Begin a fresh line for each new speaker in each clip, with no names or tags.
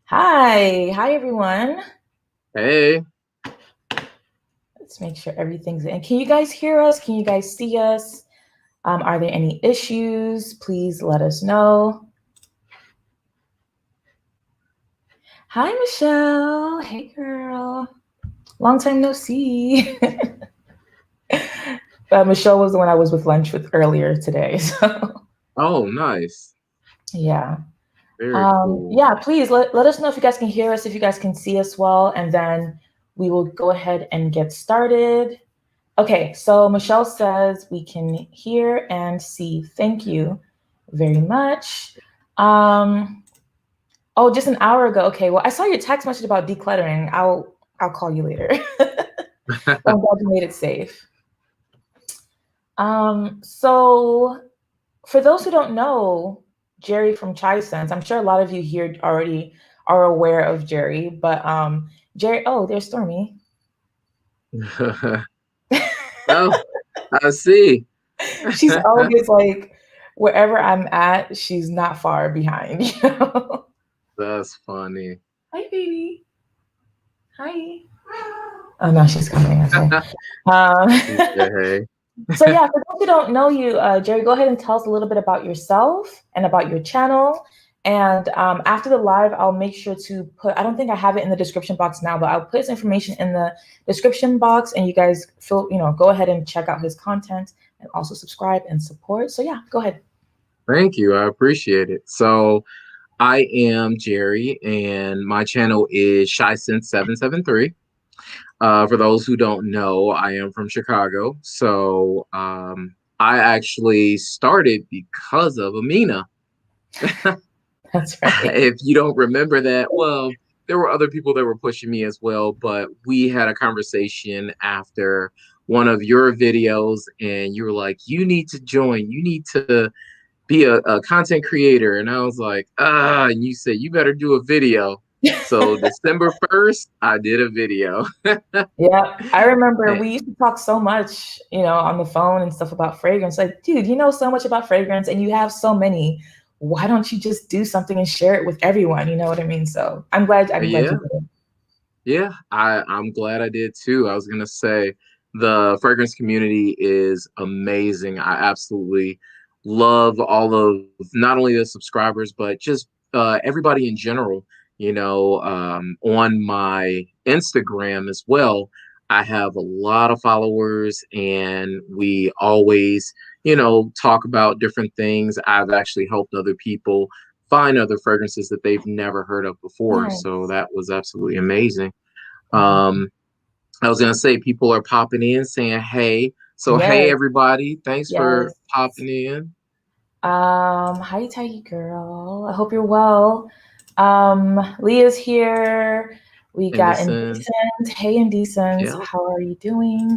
Hi everyone.
Hey,
Let's make sure everything's in. Can you guys hear us? Can you guys see us? Are there any issues? Please let us know. Hi, Michelle. Hey, girl. Long time no see. Michelle was the one I was with lunch with earlier today. So,
oh, nice.
yeah.
Very cool.
Yeah, please let us know if you guys can hear us, if you guys can see us well, and then we will go ahead and get started. Okay, so Michelle says we can hear and see. Thank you very much. Um, oh, just an hour ago. Okay, well, I saw your text message about decluttering. I'll call you later. I'm glad you made it safe. So for those who don't know, Jerry from ChiScents, I'm sure a lot of you here already are aware of Jerry, but Jerry, oh, there's Stormy.
Oh, I see.
She's always like wherever I'm at, she's not far behind, you know.
That's funny.
Hi, baby. Hi. Oh no, she's coming. Okay. Um,
Yeah, hey.
so yeah, for those who don't know you, Jerry, go ahead and tell us a little bit about yourself and about your channel. And after the live, I'll make sure to put. I don't think I have it in the description box now, but I'll put his information in the description box, and you guys go ahead and check out his content and also subscribe and support. So yeah, go ahead.
Thank you. I appreciate it. So, I am Jerry, and my channel is ChiScents773. For those who don't know, I am from Chicago. So, I actually started because of Amina.
That's right.
If you don't remember that, well, there were other people that were pushing me as well, but we had a conversation after one of your videos, and you were like, you need to join, you need to be a content creator. And I was like, and you said, you better do a video. So December 1st, I did a video.
Yeah, I remember we used to talk so much, on the phone and stuff about fragrance. Like, dude, you know so much about fragrance and you have so many. Why don't you just do something and share it with everyone? You know what I mean? So I'm glad you
Yeah,
did it.
yeah, I'm glad I did too. I was gonna say the fragrance community is amazing. I absolutely love all of not only the subscribers but just everybody in general. On my Instagram as well, I have a lot of followers, and we always, talk about different things. I've actually helped other people find other fragrances that they've never heard of before. So
Nice.
that was absolutely amazing.
Wow.
Um, I was gonna say people are popping in saying hey. So hey
Yes,
everybody, thanks for
yes.
popping in.
Hi Tidy girl. I hope you're well. Leah's here. We got
Indecent.
Indecent. Hey Indecent,
Yeah.
how are you doing?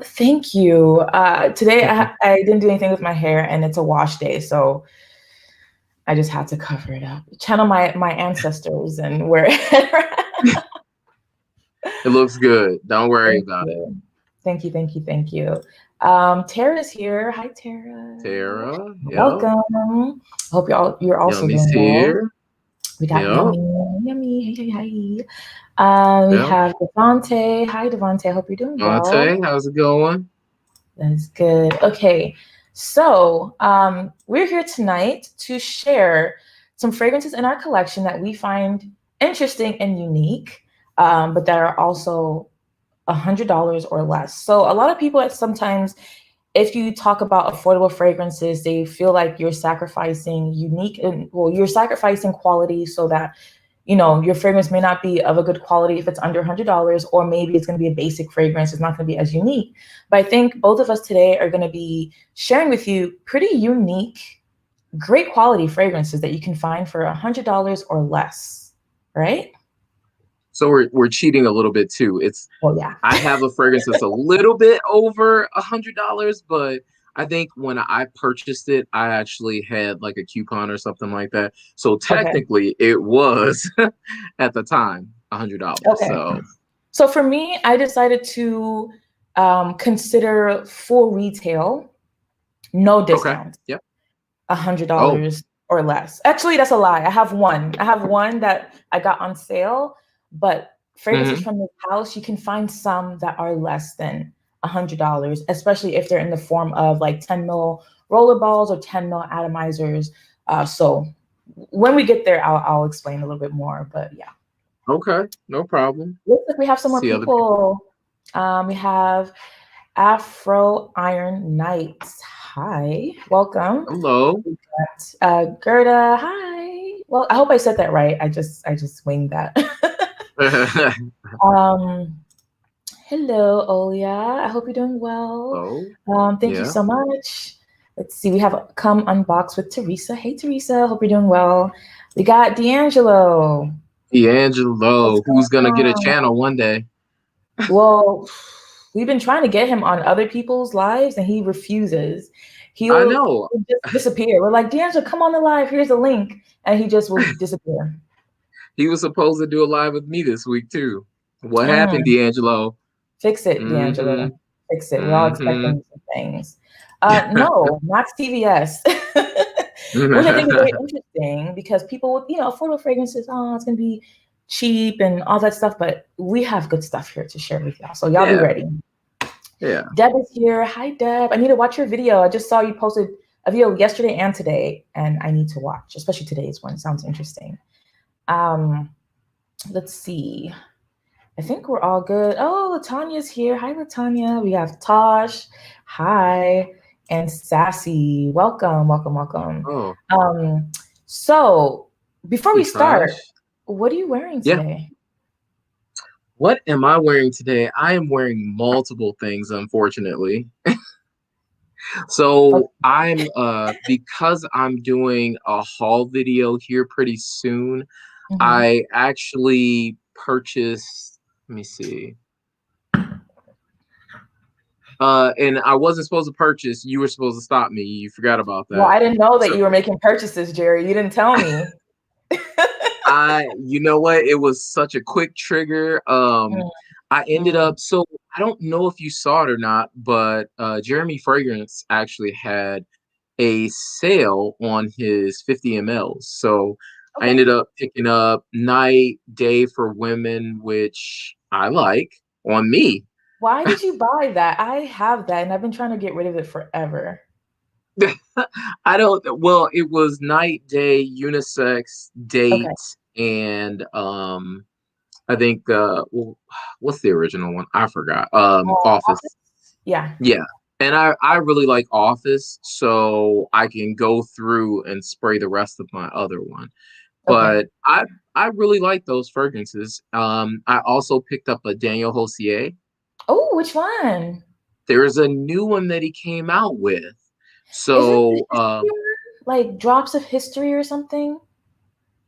Thank you. Today I didn't do anything with my hair and it's a wash day, so I just had to cover it up. Channel my ancestors and where
It looks good. Don't worry
Thank
about it.
you. Thank you, thank you, thank you. Tara's here. Hi Tara.
Tara. Yep.
Welcome. Hope you're also
Yummy's
doing well.
here.
We got
Yep.
Yummy, Yummy. Hey, hey, hey. We
Yep.
have Devante. Hi, Devante. I hope you're doing well.
Monte, how's it going?
That's good. Okay, so we're here tonight to share some fragrances in our collection that we find interesting and unique, but that are also $100 or less. So a lot of people sometimes, if you talk about affordable fragrances, they feel like you're sacrificing you're sacrificing quality so that your fragrance may not be of a good quality if it's under $100, or maybe it's going to be a basic fragrance. It's not going to be as unique. But I think both of us today are going to be sharing with you pretty unique, great quality fragrances that you can find for $100 or less, right?
So we're cheating a little bit too.
Well, yeah.
I have a fragrance that's a little bit over $100, but I think when I purchased it, I actually had like a coupon or something like that. So
Okay.
technically, it was at the time $100.
Okay.
So
So for me, I decided to consider full retail, no
okay,
discount,
yep.
$100
Oh,
or less. Actually, that's a lie. I have one. I have one that I got on sale, but fragrances
Hmm.
from this house, you can find some that are less than $100, especially if they're in the form of like 10 mil roller balls or 10 mil atomizers. So when we get there, I'll explain a little bit more. But yeah,
Okay, no problem.
looks like we have some more
See other people.
people. We have Afro Iron Knights. Hi, welcome.
Hello.
We got Gerda. Hi. Well, I hope I said that right. I just winged that. um, Hello, Olia. I hope you're doing well.
Hello.
Thank you
Yeah.
so much. Let's see. We have Come Unbox with Teresa. Hey, Teresa. Hope you're doing well. We got D'Angelo. What's
D'Angelo,
going
who's gonna get a
on?
channel one day?
Well, we've been trying to get him on other people's lives, and he refuses.
I
He'll
know.
just disappear. We're like, D'Angelo, come on the live. Here's a link, and he just will disappear.
He was supposed to do a live with me this week too. What happened,
Mm.
D'Angelo?
Fix it,
Mm-hmm.
D'Angelo. Fix it. We're all
Mm-hmm.
expecting some things. No, not CVS, which I think is very interesting because people with, affordable fragrances, oh, it's going to be cheap and all that stuff. But we have good stuff here to share with y'all. So y'all be
Yeah.
ready.
Yeah.
Deb is here. Hi, Deb. I need to watch your video. I just saw you posted a video yesterday and today, and I need to watch, especially today's one. Sounds interesting. Um, let's see. I think we're all good. Oh, Latanya's here. Hi, Latanya. We have Tosh. Hi. And Sassy. Welcome, welcome, welcome.
Oh,
So before
hey
we start,
Tosh.
what are you wearing
Yeah.
today?
What am I wearing today? I am wearing multiple things, unfortunately.
Okay.
So I'm because I'm doing a haul video here pretty soon,
Mhm.
I actually purchased, let me see. And I wasn't supposed to purchase, you were supposed to stop me. You forgot about
Well,
that.
I didn't know that
So
you were making purchases, Jerry. You didn't tell me.
you know what? It was such a quick trigger. I ended
Mm.
up, so I don't know if you saw it or not, but Jeremy Fragrance actually had a sale on his 50 mls. So I
Okay.
ended up picking up Night Day for Women, which I like on me.
Why did you buy that? I have that, and I've been trying to get rid of it forever.
I don't, well, it was Night Day, Unisex,
Okay.
Date, and I think well, what's the original one? I forgot. Office.
Office? Yeah.
Yeah. And I really like Office, so I can go through and spray the rest of my other one.
Okay.
But I really like those fragrances. I also picked up a Daniel Hossier.
Oh, which one?
There's a new one that he came out with.
Is it the
So
history one? Like Drops of History or something?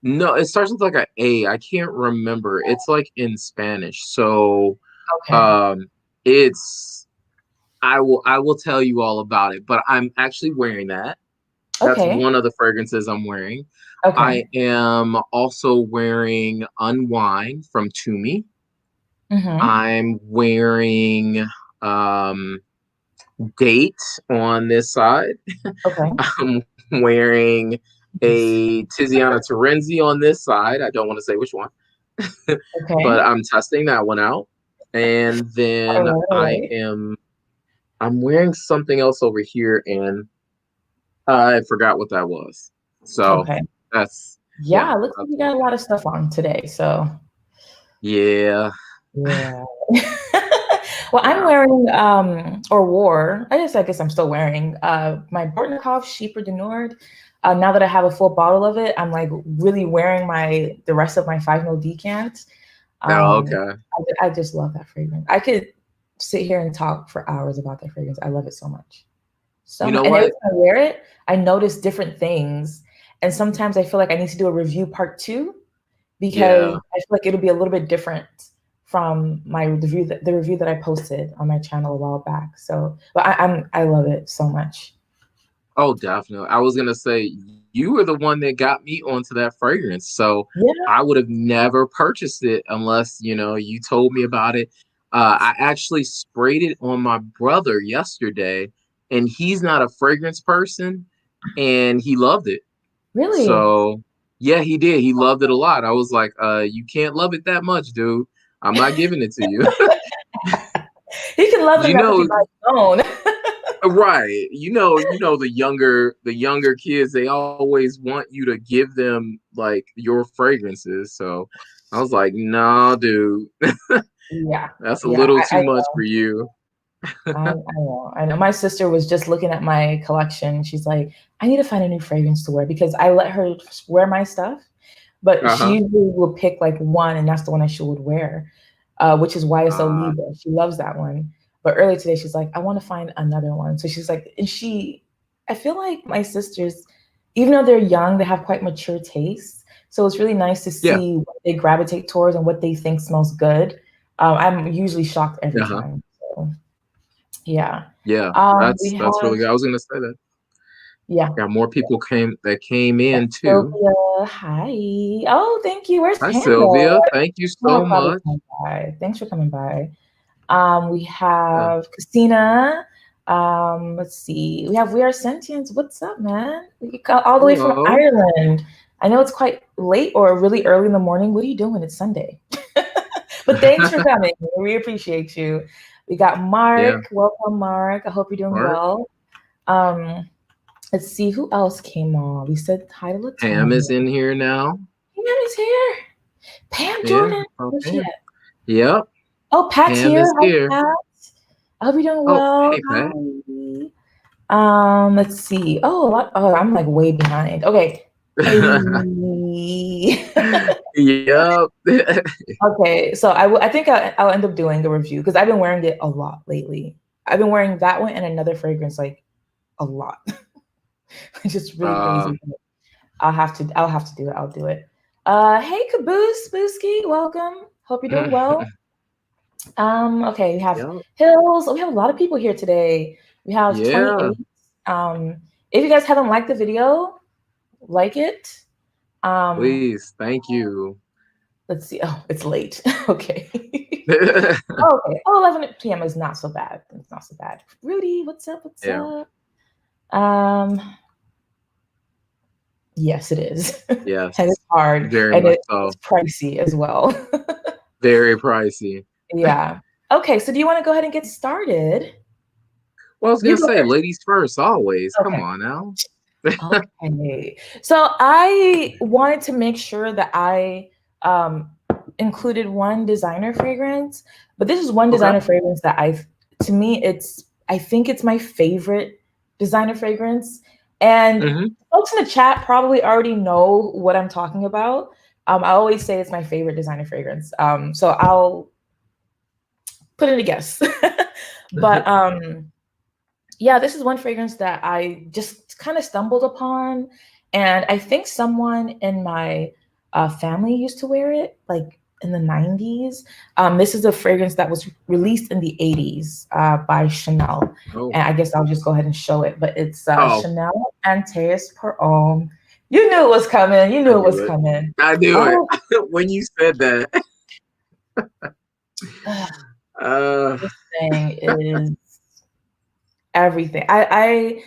no, it starts with like a A. I can't remember. It's like in Spanish. So
Okay.
um it's I will tell you all about it, but I'm actually wearing that. That's
Okay.
one of the fragrances I'm wearing. I
Okay.
am also wearing Unwind from Toomey.
Mm-hmm.
I'm wearing um, Date on this side.
Okay.
I'm wearing a Tiziana Terenzi on this side. I don't want to say which one, but
Okay.
I'm testing that one out. And then
All right.
I'm wearing something else over here, and I forgot what that was. So
Okay.
that's yeah,
Yeah, it looks like
that's
you
what
got a
I'm
lot of stuff on today. So
yeah,
yeah. Well, I'm
yeah.
wearing or wore, I guess I'm still wearing my Bortnikov Sheeper de Nord. Now that I have a full bottle of it, I'm like really wearing the rest of my 5 mil decant.
Oh,
Um,
okay.
I just love that fragrance. I could sit here and talk for hours about that fragrance. I love it so much. So
You
much.
know
And every
what?
time I wear it, I notice different things. And sometimes I feel like I need to do a review part two because
Yeah.
I feel like it'll be a little bit different from the review that I posted on my channel a while back. So, but I love it so much.
Oh, definitely. I was gonna say you were the one that got me onto that fragrance. So
Yeah.
I would have never purchased it unless, you told me about it. I actually sprayed it on my brother yesterday, and he's not a fragrance person, and he loved it.
Really?
So yeah, he did. He loved it a lot. I was like, you can't love it that much, dude. I'm not giving it to you.
He can love it
You
enough if he
know,
buys his own.
right. The younger kids, they always want you to give them like your fragrances. So I was like, no, dude,
Yeah,
that's a
yeah,
little too much for you.
I know. My sister was just looking at my collection. She's like, I need to find a new fragrance to wear because I let her wear my stuff, but she
Uh-huh.
usually will pick like one, and that's the one that she would wear, which is why it's so
Uh,
Libra. She loves that one. But earlier today, she's like, I want to find another one. So she's like, I feel like my sisters, even though they're young, they have quite mature tastes. So it's really nice to
yeah.
see what they gravitate towards and what they think smells good. I'm usually shocked every
Uh-huh.
time. So. Yeah.
Yeah.
We
That's
have,
really good. I was gonna say that.
yeah.
Got more people came
Yeah.
in too.
Sylvia, hi. Oh, thank you. Where's
Hi
Panda?
Sylvia. Thank you
Panda
so
probably
much.
coming by. Thanks for coming by. We
Uh,
have Christina. Let's see. We are sentience. What's up, man? You got all the way from
hello.
Ireland. I know it's quite late or really early in the morning. What are you doing? It's Sunday. But thanks for coming. We appreciate you. We got
Yeah.
Mark. Welcome, Mark. I hope you're doing
Mark.
well. Um, Let's see who else came on. We said hi to
Pam
Latonia.
is in here now.
Pam is here. Pam
Yeah.
Jordan.
Oh,
Where's she
Pam.
at?
Yep.
Oh, Pat's
Pam
here.
is
Hi,
here.
Pat. I hope you're doing
Oh,
well.
hey Pat.
Hi. Let's see. Oh, I'm like way behind. Okay. Hey.
Yep.
Okay, so I think I'll end up doing a review because I've been wearing it a lot lately. I've been wearing that one and another fragrance like a lot. It's just really
uh,
crazy. I'll have to do it. I'll do it. Hey Caboose, Booski, welcome. Hope you're doing well. Okay, we have
yep.
Hills. We have a lot of people here today. We have
Yeah.
28. If you guys haven't liked the video, like it. Um,
Please. Thank you.
let's see. Oh, it's late. Okay. Okay. Oh, 11 p.m. is not so bad. It's not so bad. Rudy, what's up? What's
Yeah.
up? Um, yes, it is. And
Yes.
it's hard
Very
and
much
it's
so.
pricey as well.
Very pricey.
Yeah. Okay, so do you want to go ahead and get started?
Well, I was
You
gonna
go
say
first.
ladies first, always. Come
Okay.
on now.
Okay. So I wanted to make sure that I um, included one designer fragrance, but this is one
Okay.
designer fragrance that to me, I think it's my favorite designer fragrance. And
Hmm.
folks in the chat probably already know what I'm talking about. I always say it's my favorite designer fragrance. So I'll put in a guess. But yeah, this is one fragrance that I just kind of stumbled upon. And I think someone in my family used to wear it, like in the 90s. This is a fragrance that was released in the 80s by Chanel.
Oh.
And I guess I'll just go ahead and show it. But it's
Oh,
Chanel Antaeus Per Homme. You knew it was coming. You
I
knew it was
knew it.
coming.
I knew it.
Oh,
When you said that. Uh,
this thing is everything. I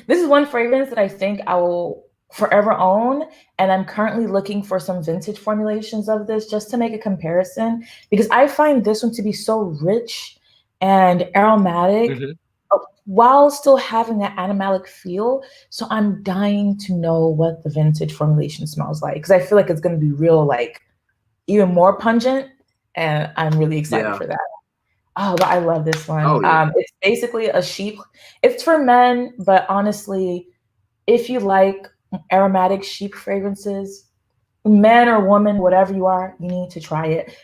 This is one fragrance that I think I will forever own, and I'm currently looking for some vintage formulations of this just to make a comparison because I find this one to be so rich and aromatic
mhm.
while still having that animalic feel. So I'm dying to know what the vintage formulation smells like because I feel like it's going to be real, like even more pungent, and I'm really excited
Yeah.
for that. Oh, but I love this one.
Oh yeah.
It's basically a sheep. It's for men, but honestly, if you like aromatic sheep fragrances, man or woman, whatever you are, you need to try it.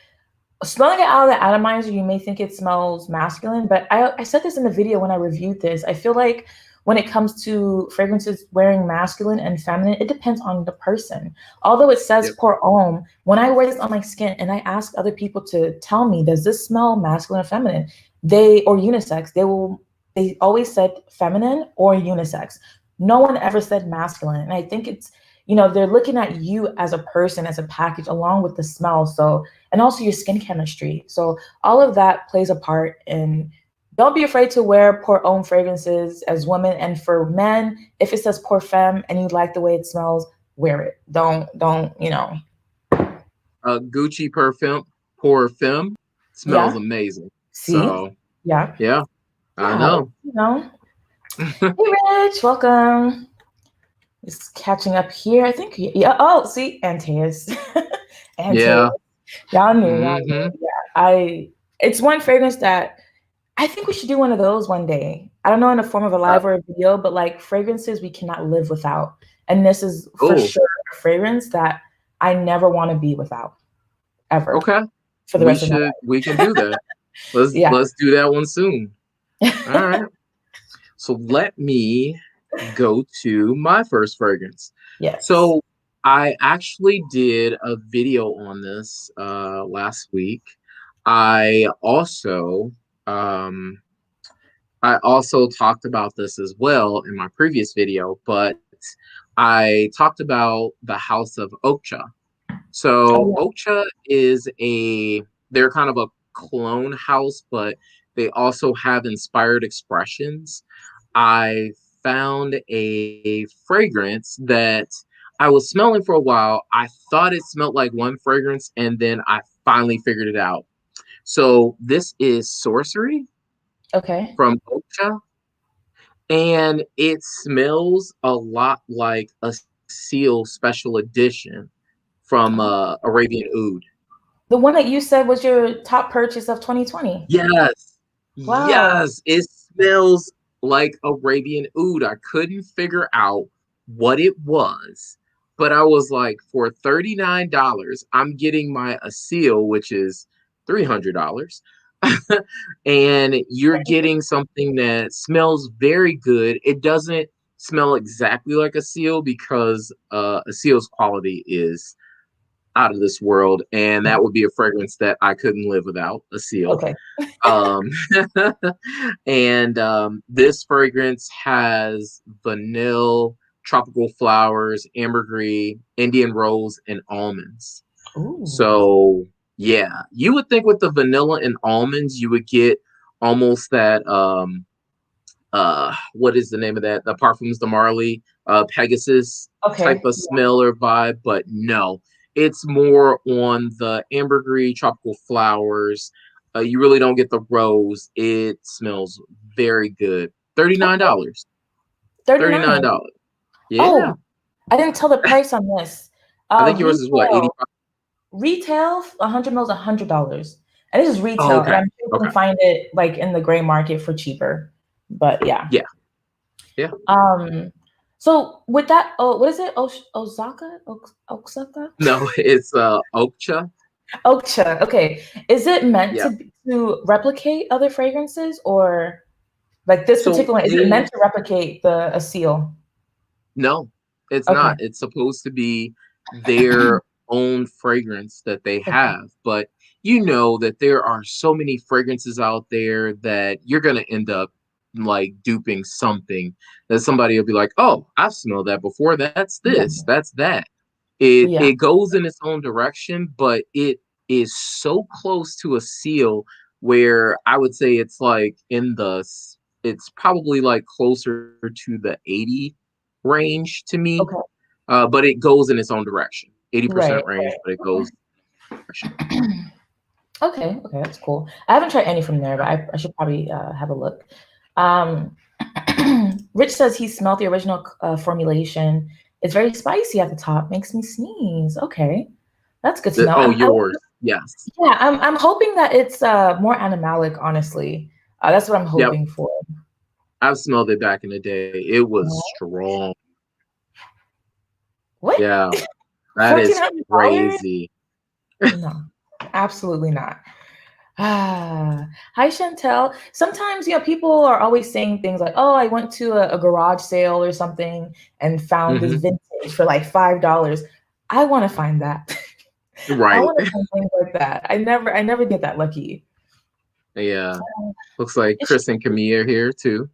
Smelling it out of the atomizer, you may think it smells masculine, but I said this in the video when I reviewed this. I feel like when it comes to fragrances wearing masculine and feminine, it depends on the person. Although it says
Yep.
pour homme, when I wear this on my skin and I ask other people to tell me, does this smell masculine or feminine? Or unisex, they always said feminine or unisex. No one ever said masculine. And I think they're looking at you as a person, as a package, along with the smell. So and also your skin chemistry. So all of that plays a part in don't be afraid to wear pour homme fragrances as women. And for men, if it says pour femme and you like the way it smells, wear it. Don't, you know.
Gucci perfume, pour femme smells
Yeah.
amazing.
See?
So
Yeah.
yeah, I
Yeah.
know.
You know. Hey, Rich, welcome. Just catching up here. I think, yeah. Oh, see, Antaeus. Antaeus.
Yeah.
Y'all knew, y'all
Hmm.
knew. Yeah. It's one fragrance that I think we should do one of those one day. I don't know in the form of a live or a video, but like fragrances we cannot live without. And this is for
Oh,
sure a fragrance that I never want to be without ever
okay.
for the rest of my
We can do that.
life. Yeah.
Let's do that one soon. All right. So let me go to my first fragrance.
Yes.
So I actually did a video on this last week. I also um, I also talked about this as well in my previous video, but I talked about the House of Okja. So
Oh,
Okja is they're kind of a clone house, but they also have inspired expressions. I found a fragrance that I was smelling for a while. I thought it smelled like one fragrance, and then I finally figured it out. So this is Sorcery
yeah. Okay.
from Okja, and it smells a lot like a Seal Special Edition from
Oh,
Arabian Oud.
the one that you said was your top purchase of 2020.
Yes,
Wow.
yes, it smells like Arabian Oud. I couldn't figure out what it was, but I was like, for $39, I'm getting my Asil, which is $300, and you're getting something that smells very good. It doesn't smell exactly like a seal because a seal's quality is out of this world, and that would be a fragrance that I couldn't live without, a seal.
Okay.
Um, and this fragrance has vanilla, tropical flowers, ambergris, Indian rose, and almonds.
Ooh.
So yeah, you would think with the vanilla and almonds, you would get almost that what is the name of that? The Parfums de Marly, Pegasus type
Okay.
of smell or vibe, but no, it's more on the ambergris, tropical flowers. You really don't get the rose. It smells very good.
Okay.
$39.
39.
$39. Yeah.
Oh, I didn't tell the price on this.
I think yours is what,
Retail.
85?
Retail, 100 mils, $100. And this is
Oh,
retail, and
okay.
I'm sure you
Okay.
can find it like in the gray market for cheaper. But yeah.
Yeah. Yeah.
Um. So with that, oh, what is it? Osaka? Osaka?
No, it's Okcha.
Okcha. Okay. Is it meant
Yeah.
to replicate other fragrances, or like this
So
particular one? Is it
they
meant to replicate a seal?
No, it's
Okay.
not. It's supposed to be their own fragrance that they
Okay.
have. But you know that there are so many fragrances out there that you're going to end up like duping something that somebody will be like, "Oh, I've smelled that before. That's
Yeah.
this. That's that." It
Yeah.
goes in its own direction, but it is so close to a seal where I would say it's probably like closer to the 80 range to me,
Okay.
but it goes in its own direction. 80%
Right.
range, but it
Okay.
goes direction.
Okay, okay, that's cool. I haven't tried any from there, but I should probably have a look. Um, Rich says he smelled the original formulation. It's very spicy at the top, makes me sneeze. Okay, that's good to know.
Oh, yours. Yes.
Yeah, I'm hoping that it's more animalic. Honestly, that's what I'm
Yep.
hoping for.
I've smelled it back in the day. It was
Uh,
strong.
what?
Yeah, that is
$1,400?
crazy.
No, absolutely not. Ah, hi Chantel. Sometimes, people are always saying things like, "Oh, I went to a garage sale or something and found this
Hmm.
vintage for like $5." I want to find that. I
Right.
want to find things like that. I never get that lucky.
Yeah.
Um,
Looks like
is she-
Chris and Camille are here too.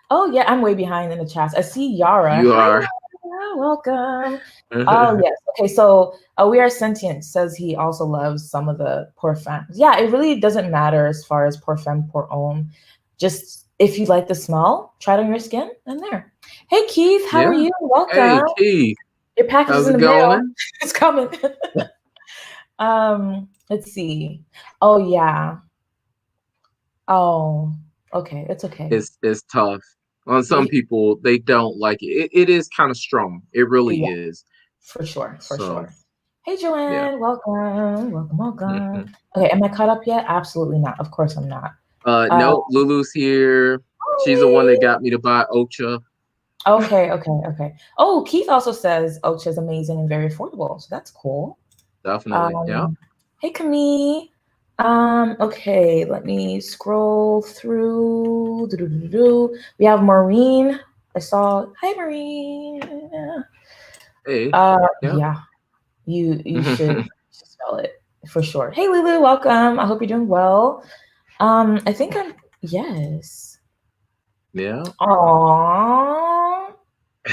oh yeah, I'm way behind in the chats. I see Yara.
You
Hi
are.
Yara, welcome. Oh yes. Okay, so We Are Sentient says he also loves some of the parfums. Yeah, it really doesn't matter as far as parfum pour homme. just if you like the smell, try it on your skin and there. Hey Keith, how are
Yeah.
you?
Hey,
Welcome.
Keith,
Your package is
how's
in
it
the mail.
going?
It's coming. Let's see. Oh yeah. Oh, okay. It's okay.
It's tough. On some
Y-
people, they don't like it. It is kind of strong. It really
Yeah,
is.
for sure, for
So
sure. Hey
yeah.
Joanne, welcome, welcome,
Mhm.
welcome. Okay, am I caught up yet? Absolutely not. Of course I'm not. Uh,
No, Lulu's here. She's the one that
oh,
got me to buy Ocha.
okay, okay, okay. Oh, Keith also says Ocha is amazing and very affordable, so that's cool.
Definitely. Yeah.
Um, hey Camille. Okay, let me scroll through. Do. We have Maureen. I saw. Hi, Maureen.
Hey.
Uh,
Yeah.
yeah, you should spell it for sure. Hey, Lulu, welcome. I hope you're doing well. I think I'm. Yes.
Yeah.
Aww.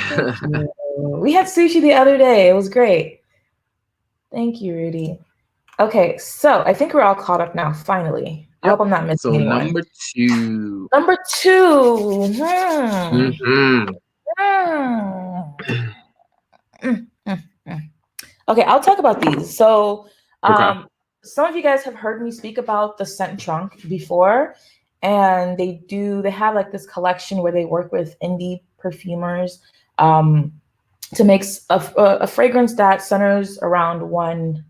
Thank you. We had sushi the other day. It was great. Thank you, Rudy. Okay, so I think we're all caught up now, finally. I hope
Yep.
I'm not missing
So
anyone.
number two.
Number two.
Hmm.
Hmm. Mm, mm, mm. Okay, I'll talk about these. So,
Okay.
some of you guys have heard me speak about the Scent Trunk before, and they have like this collection where they work with indie perfumers um, to make a fragrance that centers around one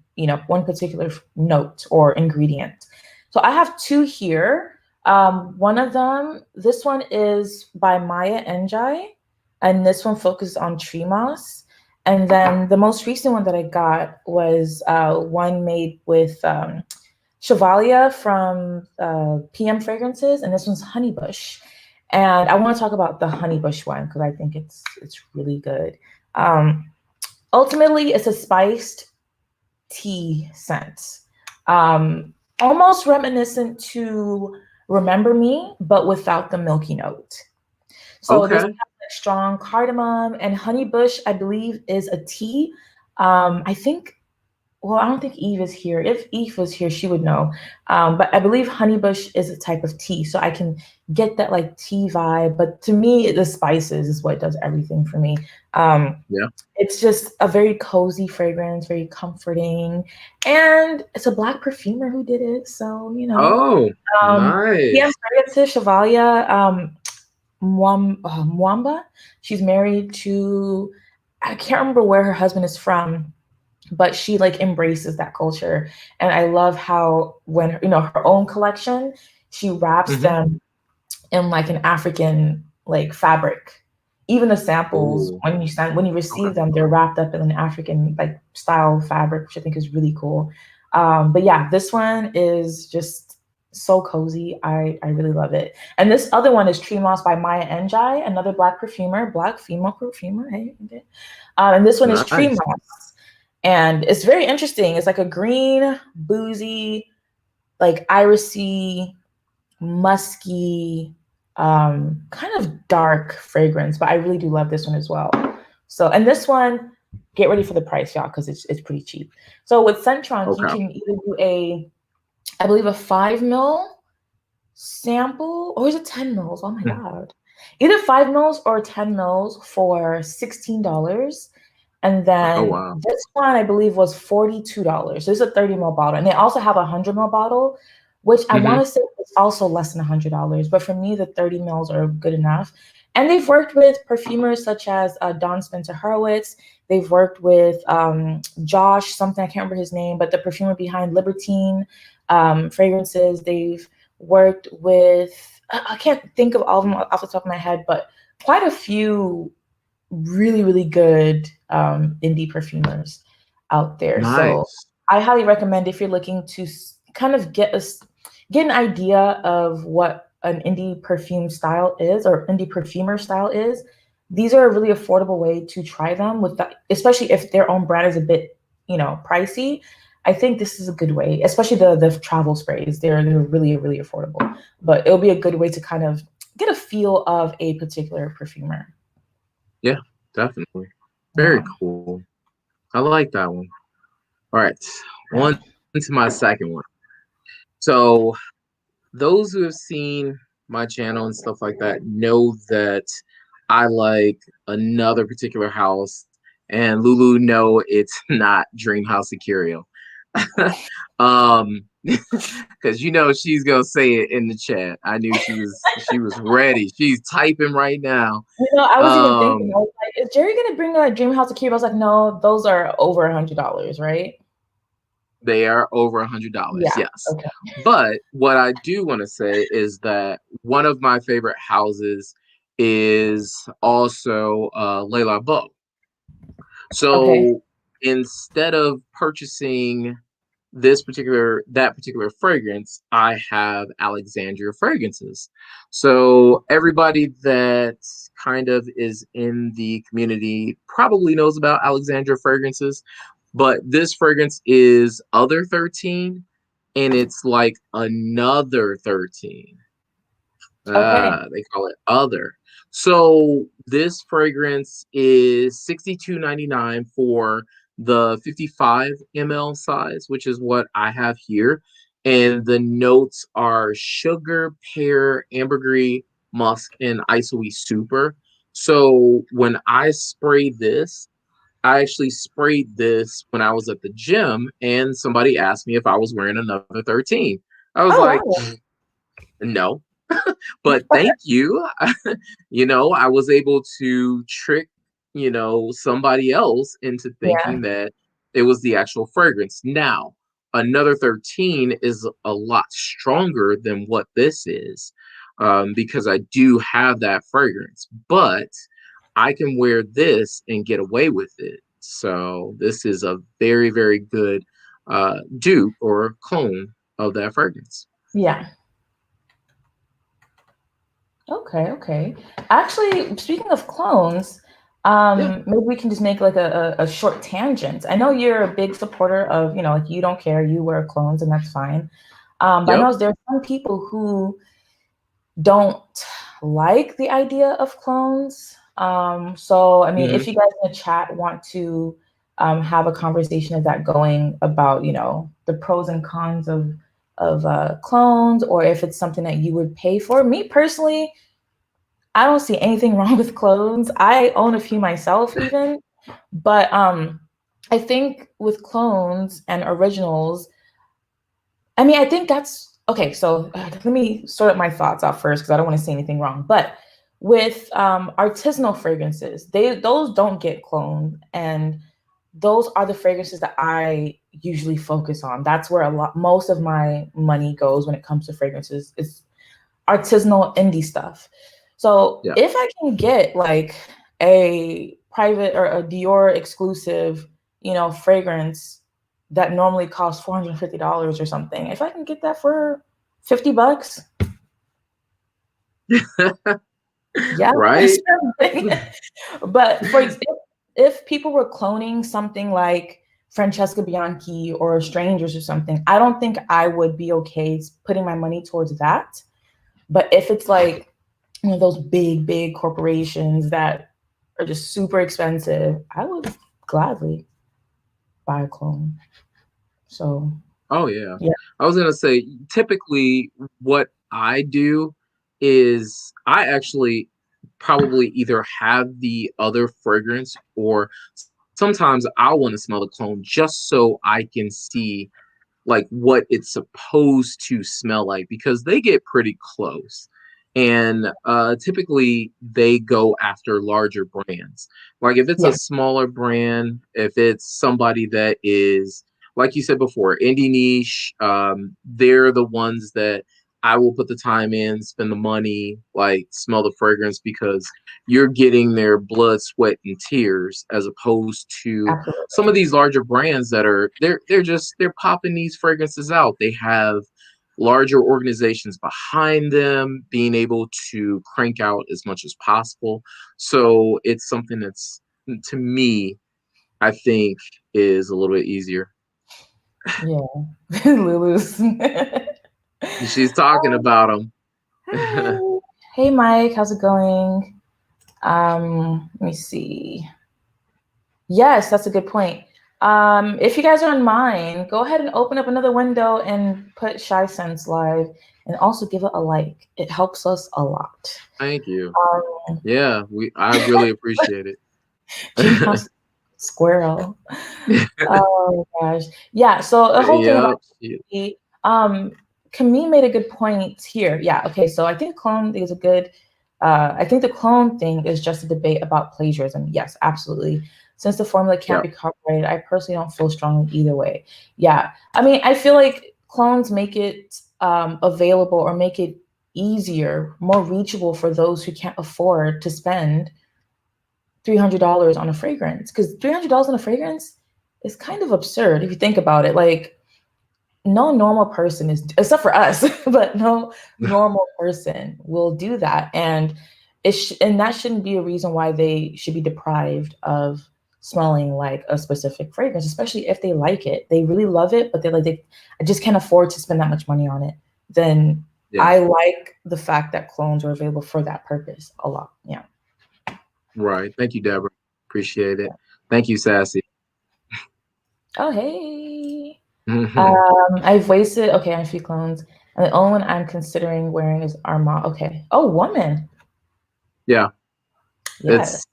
particular note or ingredient. So I have two here. One of them, this one is by Maya Njai, and this one focuses on tree moss. And then the most recent one that I got was one made with Chevalier from PM Fragrances, and this one's Honeybush. And I want to talk about the Honeybush one because I think it's really good. Um, Ultimately, it's a spiced tea scent, almost reminiscent to Remember Me, but without the milky note. So this
Okay.
has like strong cardamom and honeybush, I believe, is a tea. I think well, I don't think Eve is here. If Eve was here, she would know. But I believe honeybush is a type of tea, so I can get that like tea vibe. But to me, the spices is what does everything for me. Um,
Yeah.
it's just a very cozy fragrance, very comforting, and it's a black perfumer who did it. So
Oh,
PM
nice.
Fragrances Chevalier Mwamba. She's married to I can't remember where her husband is from, but she like embraces that culture, and I love how when her own collection, she wraps
Hmm.
them in like an African like fabric. Even the samples
Oh,
when you
okay.
receive them, they're wrapped up in an African like style fabric, which I think is really cool. But yeah, this one is just so cozy. I really love it. And this other one is Tree Moss by Maya Njai, another black female perfumer. Hey, okay. And this one is Tree
Nice.
Moss, and it's very interesting. It's like a green, boozy, like irisy, musky, kind of dark fragrance, but I really do love this one as well. So, and this one, get ready for the price, y'all, because it's pretty cheap. So with Centron, you
Okay.
can either do I believe a 5 ml sample, or is it 10 mils? Oh my
Mhm.
God. Either 5 mils or 10 mils for $16. And
Oh
then
wow.
this one, I believe, was $42. So it's a 30 ml bottle. And they also have a 100 ml bottle, which I
Hmm.
want to say is also less than $100. But for me, the 30 mils are good enough. And they've worked with perfumers such as Don Spencer Hurwitz. They've worked with Josh, something I can't remember his name, but the perfumer behind Libertine fragrances. They've worked with, I can't think of all of them off the top of my head, but quite a few really, really good indie perfumers out there. So
Nice.
I highly recommend if you're looking to kind of get an idea of what an indie perfume style is or indie perfumer style is. These are a really affordable way to try them with that, especially if their own brand is a bit, pricey. I think this is a good way, especially the travel sprays. They're really, really affordable. But it'll be a good way to kind of get a feel of a particular perfumer.
Yeah, definitely. Very
Yeah.
cool. I like that one. All right.
Yeah.
On to my second one. So those who have seen my channel and stuff like that know that I like another particular house, and Lulu know it's not Dream House of Curio. um, because she's gonna say it in the chat. I knew she was ready. She's typing right now.
I was even thinking, I was like, is Jerry gonna bring a Dream House of Curio? I was like, no, those are over $100, right?
They are over $100,
Yeah.
yes.
Okay.
But what I do want to say is that one of my favorite houses is also Layla Beau.
Okay.
So instead of purchasing that particular fragrance, I have Alexandria fragrances. So everybody that kind of is in the community probably knows about Alexandria fragrances, but this fragrance is Other 13, and it's like another 13.
Okay.
They call it Other. So this fragrance is $62.99 for the 55 ml size, which is what I have here. And the notes are sugar, pear, ambergris, musk, and isoe super. So when I spray this, I actually sprayed this when I was at the gym, and somebody asked me if I was wearing another 13. I was
Oh
like,
wow.
no, but thank you. I was able to trick, somebody else into
Yeah.
thinking that it was the actual fragrance. Now, another 13 is a lot stronger than what this is, because I do have that fragrance, but I can wear this and get away with it. So this is a very, very good dupe or clone of that fragrance.
Yeah. Okay, okay. Actually, speaking of clones,
Yeah,
maybe we can just make like a short tangent. I know you're a big supporter of, like you don't care, you wear clones and that's fine. But I
yep.
know there's some people who don't like the idea of clones. So I mean, if
Hmm.
you guys in the chat want to have a conversation of that going about, the pros and cons of clones, or if it's something that you would pay for. Me personally, I don't see anything wrong with clones. I own a few myself even, but I think with clones and originals, I mean, I think that's okay. So let me sort my thoughts out first because I don't want to say anything wrong. But with artisanal fragrances, those don't get cloned, and those are the fragrances that I usually focus on. That's where most of my money goes when it comes to fragrances. It's artisanal indie stuff. So
Yeah.
if I can get like a private or a Dior exclusive, fragrance that normally costs $450 or something, if I can get that for $50, yeah,
Right?
but for example, if people were cloning something like Francesca Bianchi or Strangers or something, I don't think I would be okay putting my money towards that. But if it's like one of those big, big corporations that are just super expensive, I would gladly buy a clone. So
Oh yeah.
yeah,
I was gonna say, typically what I do is I actually probably either have the other fragrance, or sometimes I want to smell the clone just so I can see like what it's supposed to smell like, because they get pretty close. And typically they go after larger brands. Like if it's a
yeah,
smaller brand, if it's somebody that is, like you said before, indie niche, they're the ones that I will put the time in, spend the money, like smell the fragrance, because you're getting their blood, sweat, and tears, as opposed to some of
absolutely.
these larger brands that are they're popping these fragrances out. They have larger organizations behind them being able to crank out as much as possible. So it's something that's, to me, I think is a little bit easier.
Yeah. Lulu's.
She's talking about them.
Hi. Hey Mike, how's it going? Let me see. Yes, that's a good point. If you guys don't mind, go ahead and open up another window and put Shy Sense live, and also give it a like. It helps us a lot.
Thank you.
Um,
Yeah, I really appreciate it.
Treehouse Squirrel. Oh gosh. Yeah, so the whole thing about
Yep. Yeah.
Camille made a good point here. Yeah, okay, so I think clone is a good I think the clone thing is just a debate about plagiarism. Yes, absolutely. Since the formula can't be copyrighted, I personally don't feel strongly either way. Yeah. I mean, I feel like clones make it available or make it easier, more reachable for those who can't afford to spend $300 on a fragrance, because $300 on a fragrance is kind of absurd if you think about it. Like, no normal person is, except for us, but no normal person will do that, and and that shouldn't be a reason why they should be deprived of smelling like a specific fragrance, especially if they like it, they really love it, but I just can't afford to spend that much money on it. Then
Yeah.
I like the fact that clones are available for that purpose a lot. Yeah.
Right. Thank you, Deborah. Appreciate it. Thank you, Sassy.
Oh, hey.
Hmm.
I've wasted, okay, on a few clones. And the only one I'm considering wearing is Armand. Okay. Oh, woman.
Yeah.
Yeah.
It's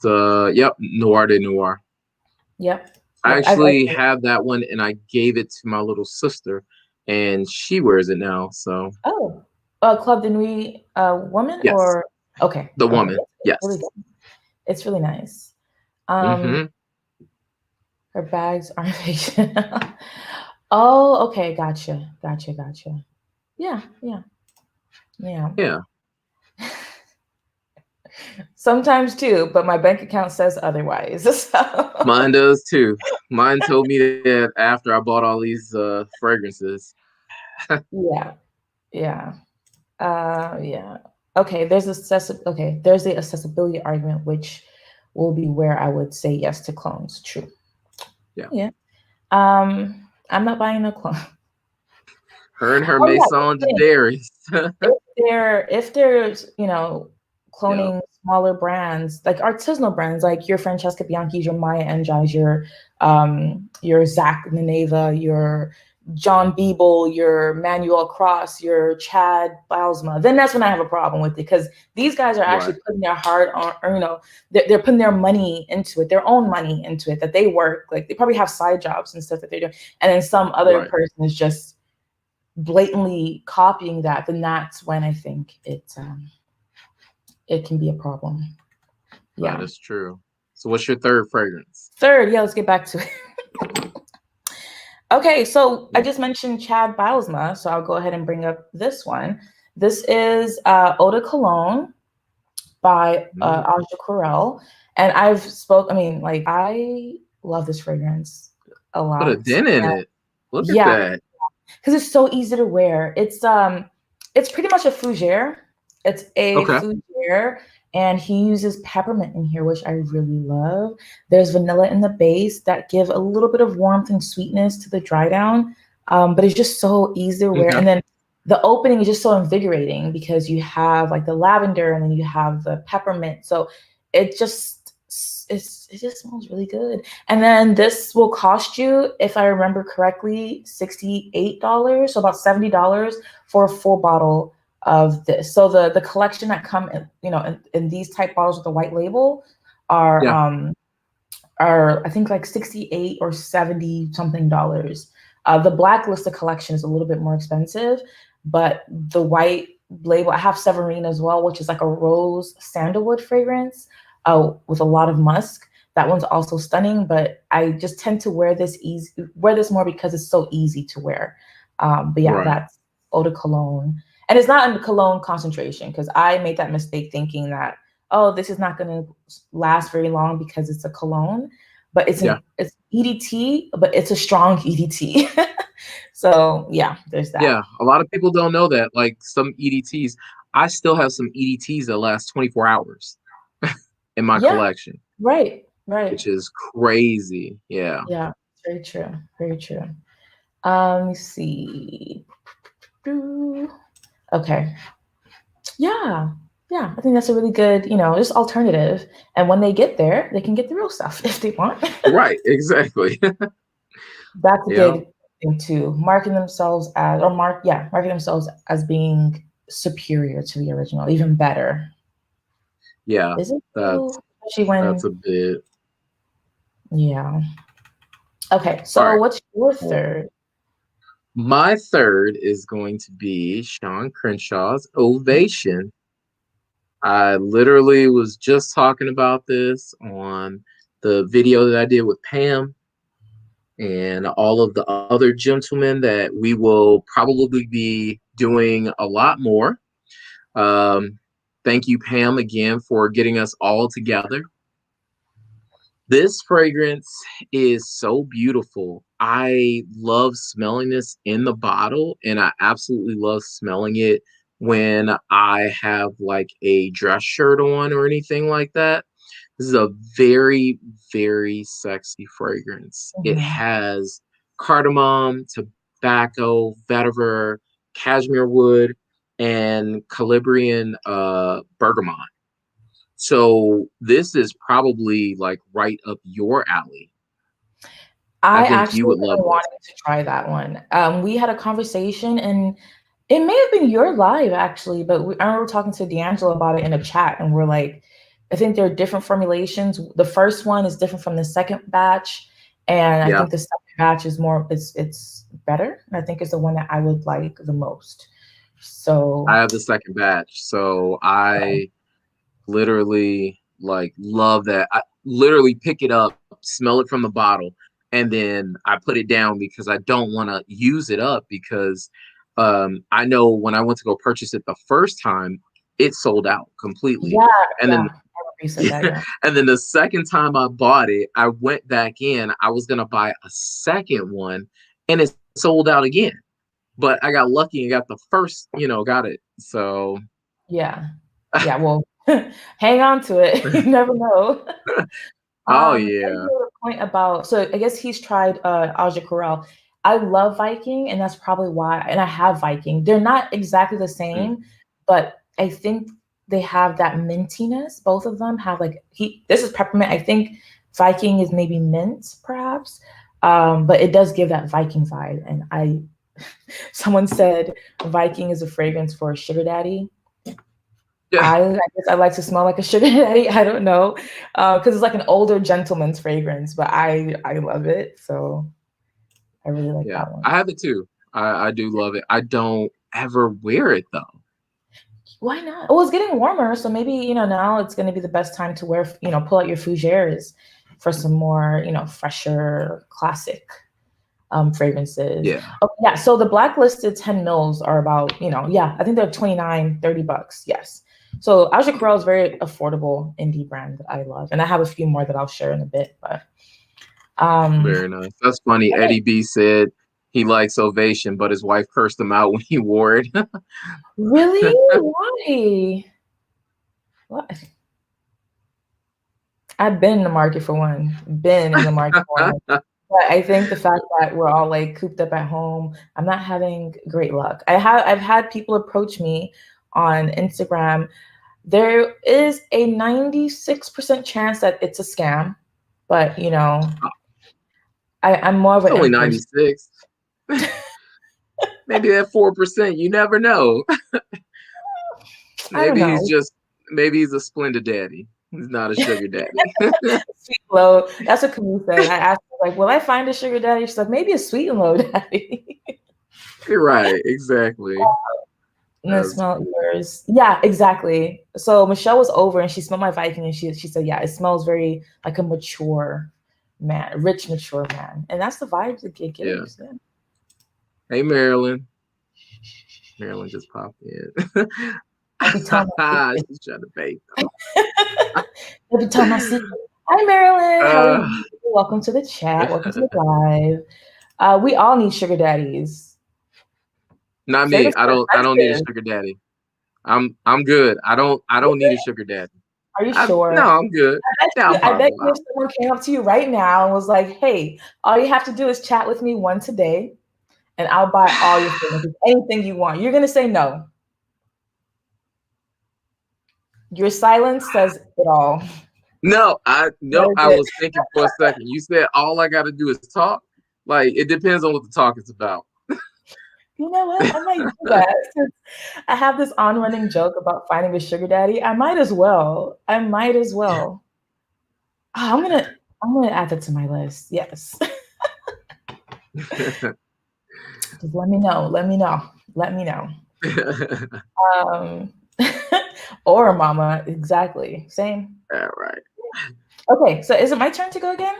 yep, Noir de Noir.
Yep.
I
Yep.
actually have that one and I gave it to my little sister and she wears it now. So
Oh, Club de Nuit, woman
yes,
or okay.
the
Okay.
woman.
It's really
Yes.
good. It's really nice. Um,
Hmm.
her bags aren't fake. Oh, okay. Gotcha. Gotcha. Gotcha. Yeah. Yeah. Yeah.
Yeah.
Sometimes too, but my bank account says otherwise. So
Mine does too. Mine told me that after I bought all these fragrances.
yeah. Yeah. Yeah. Okay, there's the accessibility argument, which will be where I would say yes to clones. True.
Yeah.
Yeah. I'm not buying no clone.
Her and her
Oh
Maison de
yeah,
Dairies.
if there's
Yeah.
cloning smaller brands like artisanal brands like your Francesca Bianchi's, your Maya Angel's, your Zach Neneva, your John Beeble, your Manuel Cross, your Chad Bilesma, then that's when I have a problem with it, because these guys are
Right.
actually putting their heart on, or they're putting their money into it, their own money into it, that they work, like they probably have side jobs and stuff that they're doing, and then some other
Right.
person is just blatantly copying that, then that's when I think it can be a problem.
That
Yeah.
is true. So what's your third fragrance?
Third, yeah, let's get back to it. Okay, so I
Yeah.
just mentioned Chad Bilesma, so I'll go ahead and bring up this one. This is Eau de Cologne by
Mm.
Aja Corel. And like, I love this fragrance a
Put a
lot.
dent in it. Look at
Yeah,
that.
because it's so easy to wear. It's pretty much a fougere. It's a
Okay.
fougere, and he uses peppermint in here, which I really love. There's vanilla in the base that give a little bit of warmth and sweetness to the dry down, but it's just so easy to wear.
Okay.
And then the opening is just so invigorating because you have like the lavender and then you have the peppermint. So it just it just smells really good. And then this will cost you, if I remember correctly, $68, so about $70 for a full bottle of this. So the collection that come in, in these type bottles with the white label are
Yeah.
I think like 68 or 70 something dollars. The blacklisted collection is a little bit more expensive, but the white label, I have Severine as well, which is like a rose sandalwood fragrance with a lot of musk. That one's also stunning, but I just tend to wear this more because it's so easy to wear. But yeah,
Right.
that's eau de cologne. And it's not in cologne concentration, because I made that mistake thinking that, oh, this is not going to last very long because it's a cologne, but
Yeah.
it's EDT, but it's a strong EDT. So yeah, there's that.
Yeah. A lot of people don't know that. Like some EDTs, I still have some EDTs that last 24 hours in my
Yeah,
collection,
right, right.
which is crazy. Yeah.
Yeah, very true, very true. Let me see. Okay. Yeah. Yeah. I think that's a really good, just alternative. And when they get there, they can get the real stuff if they want.
Right. Exactly.
That's a
Yeah,
good thing too. Marking themselves as, or marking themselves as being superior to the original, even better.
yeah.
Is it
That's
true? Especially
that's
when,
a bit.
yeah. Okay,
All
so
right.
what's your
Well,
third?
my third is going to be Sean Crenshaw's Ovation. I literally was just talking about this on the video that I did with Pam and all of the other gentlemen that we will probably be doing a lot more. Um, Thank you, Pam, again for getting us all together. This fragrance is so beautiful. I love smelling this in the bottle, and I absolutely love smelling it when I have like a dress shirt on or anything like that. This is a very, very sexy fragrance. It
Mhm.
has cardamom, tobacco, vetiver, cashmere wood, and Calabrian bergamot. So this is probably like right up your alley. I
I
think you
actually
would
have
love
been
this.
wanting to try that one. We had a conversation, and it may have been your live actually, but I remember talking to D'Angelo about it in a chat, and we're like, I think there are different formulations. The first one is different from the second batch, and I
Yeah,
think the second batch is more, it's better. And I think it's the one that I would like the most.
I
So,
have the second batch. So I literally like love that. I literally pick it up, smell it from the bottle, and then I put it down because I don't want to use it up because I know when I went to go purchase it the first time, it sold out completely.
yeah,
And
yeah.
then
I remember you said that, yeah.
and then the second time I bought it, I went back in. I was gonna buy a second one, and it sold out again. But I got lucky and got the first, got it. So,
Yeah. Yeah, well, hang on to it. You never know.
oh
And
yeah,
your point about, so I guess he's tried Aja Corral. I love Viking, and that's probably why. And I have Viking. They're not exactly the
mm,
same, but I think they have that mintiness. Both of them have like he. This is peppermint. I think Viking is maybe mint, perhaps, but it does give that Viking vibe. And I, someone said Viking is a fragrance for a sugar daddy.
yeah,
I guess I like to smell like a sugar daddy. I don't know, because it's like an older gentleman's fragrance, but I love it, so I really like
yeah.
that one.
I have it too. I do love it. I don't ever wear it though.
Why not? Well, it's getting warmer, so maybe now it's going to be the best time to wear. Pull out your fougères for some more fresher classic fragrances.
Yeah,
Oh, yeah. So the blacklisted 10 mils are about yeah, I think they're 29, $30. Yes. So Aja Corral is very affordable indie brand that I love, and I have a few more that I'll share in a bit, but. Um,
very nice. That's funny. Eddie B said he likes Ovation, but his wife cursed him out when he wore it.
really? Why? What? I've been in the market for one. Been in the market for one. But I think the fact that we're all like cooped up at home, I'm not having great luck. I've had people approach me on Instagram. There is a 96% chance that it's a scam, but I'm more of
It's
an
only
in-person.
96. Maybe that 4%. You never know.
I don't
Maybe
know.
maybe he's a splendid daddy. He's not a sugar daddy.
Sweet and low. That's what Camille said. I asked her, like, will I find a sugar daddy? She's like, maybe a sweet and low daddy.
You're right. Exactly.
And then
That's
smell yours. Yeah, exactly. So Michelle was over and she smelled my Viking and she said, yeah, it smells very like a mature man, rich, mature man. And that's the vibes that it
yeah.
gives. Yeah.
Hey, Marilyn. Marilyn just popped in.
Don't be telling my secret.
She's trying to bait.
Don't be telling my secret. Hi, Marilyn. How are
Uh,
you? Welcome to the chat. Welcome to the live. We all need sugar daddies.
Not me.
Fragrance
I
are
don't. I don't need a
expensive.
sugar daddy. I'm good. I don't need a sugar daddy.
Are you
I
sure?
no. I'm good. Yeah, I'm
I bet
positive.
you if someone came up to you right now and was like, hey, all you have to do is chat with me once a day and I'll buy all your fragrances, anything you want. You're gonna say no. Your silence says it all.
No, I
What
no.
is
I
it?
was thinking for a second. You said all I got to do is talk. Like it depends on what the talk is about.
You know what? I might do that since I have this on-running joke about finding a sugar daddy. I might as well. I might as well. Oh, I'm gonna add that to my list. Yes. Just let me know. Let me know. Let me know. Um, or mama, exactly. Same.
All right.
Okay, so is it my turn to go again?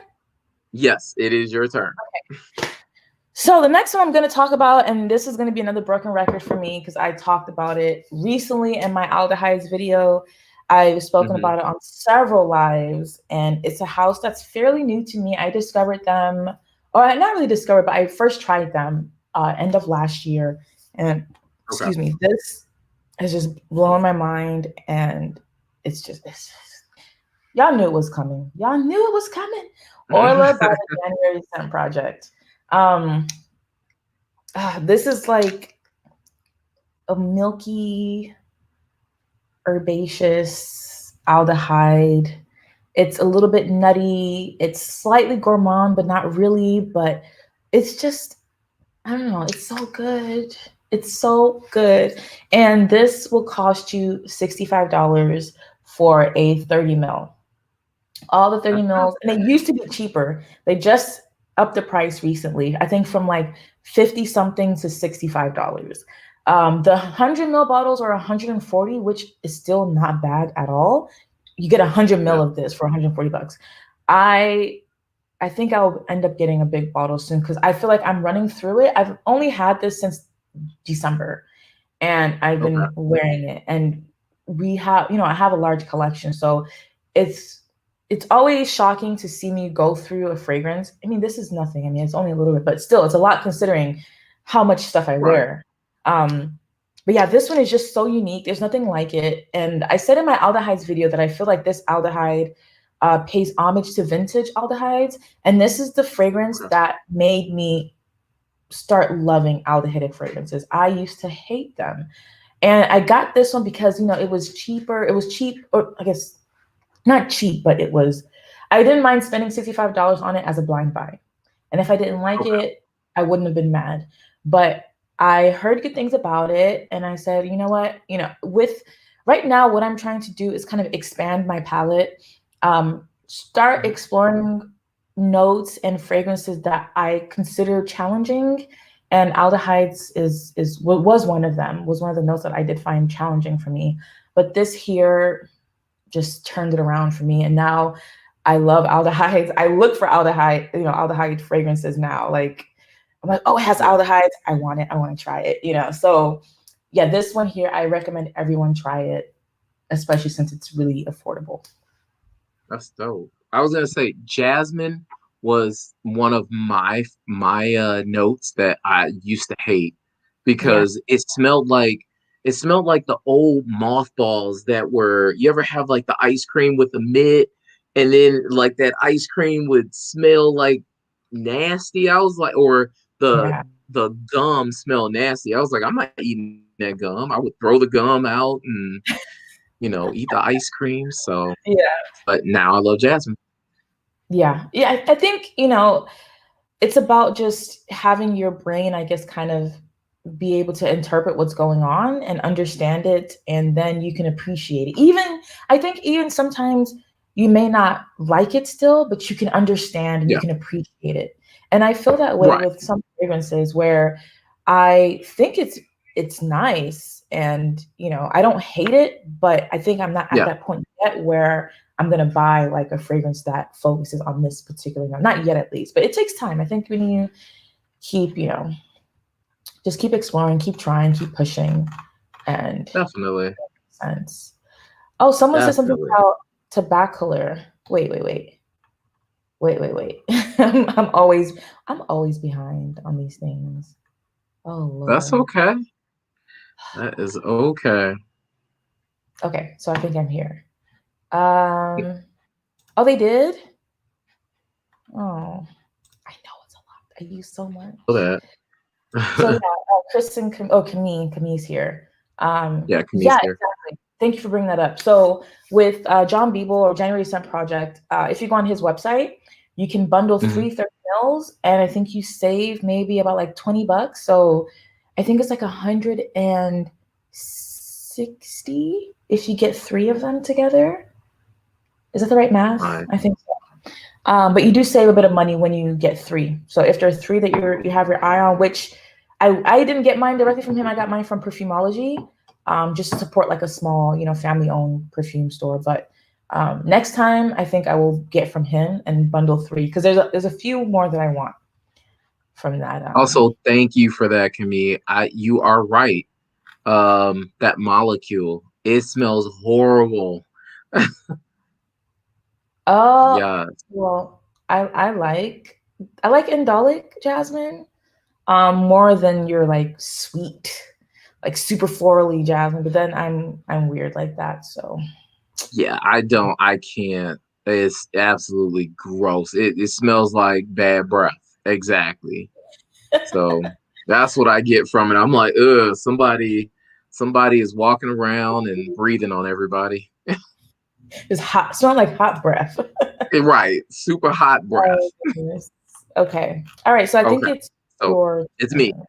Yes, it is your turn.
Okay. So the next one I'm going to talk about, and this is going to be another broken record for me because I talked about it recently in my aldehydes video. I've spoken about it on several lives, and it's a house that's fairly new to me. I discovered them, or not really discovered, but I first tried them end of last year. And excuse me, this has just blown my mind, and it's just y'all knew it was coming. Y'all knew it was coming. Orla by the January Scent Project. This is like a milky, herbaceous aldehyde. It's a little bit nutty. It's slightly gourmand, but not really. But it's just, I don't know. It's so good. It's so good. And this will cost you $65 for a 30 ml. All the 30 mils, and they used to be cheaper. They just upped the price recently, I think from like 50 something to $65. The 100 ml bottles are 140, which is still not bad at all. You get 100 ml of this for 140 bucks. I think I'll end up getting a big bottle soon because I feel like I'm running through it. I've only had this since December, and I've been wearing it. And we have, I have a large collection, so it's always shocking to see me go through a fragrance. I mean, this is nothing. I mean, it's only a little bit, but still, it's a lot considering how much stuff I wear. But yeah, this one is just so unique. There's nothing like it. And I said in my aldehydes video that I feel like this aldehyde pays homage to vintage aldehydes. And this is the fragrance that made me start loving aldehydic fragrances. I used to hate them. And I got this one because, it was cheaper. It was cheap, or I guess not cheap, but I didn't mind spending $65 on it as a blind buy. And if I didn't like it, I wouldn't have been mad. But I heard good things about it. And I said, you know what, with right now, what I'm trying to do is kind of expand my palette, start exploring notes and fragrances that I consider challenging. And aldehydes was one of them, was one of the notes that I did find challenging for me. But this here just turned it around for me. And now I love aldehydes. I look for aldehyde fragrances now. Like, I'm like, oh, it has aldehydes. I want it. I want to try it, So yeah, this one here, I recommend everyone try it, especially since it's really affordable.
That's dope. I was going to say jasmine was one of my notes that I used to hate because it smelled like the old mothballs that were, you ever have like the ice cream with the mitt, and then like that ice cream would smell like nasty. I was like, or the gum smelled nasty. I was like, I'm not eating that gum. I would throw the gum out and eat the ice cream. So but now I love jasmine.
Yeah. I think, it's about just having your brain, I guess, kind of be able to interpret what's going on and understand it, and then you can appreciate it. I think even sometimes you may not like it still, but you can understand and you can appreciate it. And I feel that way with some fragrances where I think it's nice, and I don't hate it, but I think I'm not at that point yet where I'm gonna buy like a fragrance that focuses on this particular note. Not yet, at least, but it takes time. I think when you keep, just keep exploring, keep trying, keep pushing, and
definitely
makes sense. Oh, someone said something about tobacco. Wait. I'm always behind on these things. Oh Lord.
That's okay. That is okay.
Okay, so I think I'm here. Oh, they did? Oh, I know it's a lot. I use so much. So yeah, Chris and Camille's here.
Camille's here.
Exactly. Thank you for bringing that up. So with John Beeble or January Scent Project, if you go on his website, You can bundle
Mhm.
3 30 mils, and I think you save maybe about like $20. So I think it's like 160 if you get 3 of them together. Is that the right math?
Right.
I think so. But you do save a bit of money when you get 3. So if there are 3 that you have your eye on, which I didn't get mine directly from him. I got mine from Perfumology, just to support like a small, family-owned perfume store. But next time, I think I will get from him and bundle 3 because there's a few more that I want from that.
Also, thank you for that, Camille. You are right. That molecule, it smells horrible.
Oh,
Yeah,
well, I like Indolic jasmine more than your like sweet, like super florally jasmine. But then I'm weird like that, so.
yeah, I can't. It's absolutely gross. It smells like bad breath. Exactly. So that's what I get from it. I'm like, ugh, somebody is walking around and breathing on everybody.
It's hot, smell like hot breath.
Right. Super hot breath.
Oh, goodness. Okay. All right. So I think
Okay.
it's
So
your
it's me.
turn.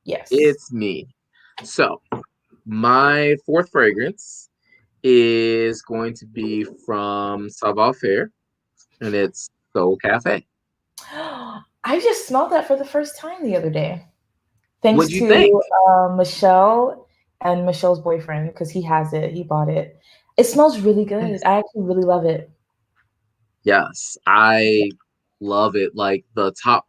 Yes.
It's me. So my fourth fragrance is going to be from Savoir Faire, and it's Soul Cafe.
I just smelled that for the first time the other day, thanks
What'd you think?
to Michelle and Michelle's boyfriend because he has it. He bought it. It smells really good.
Yes.
I actually really love it.
Yes, I love it. Like the top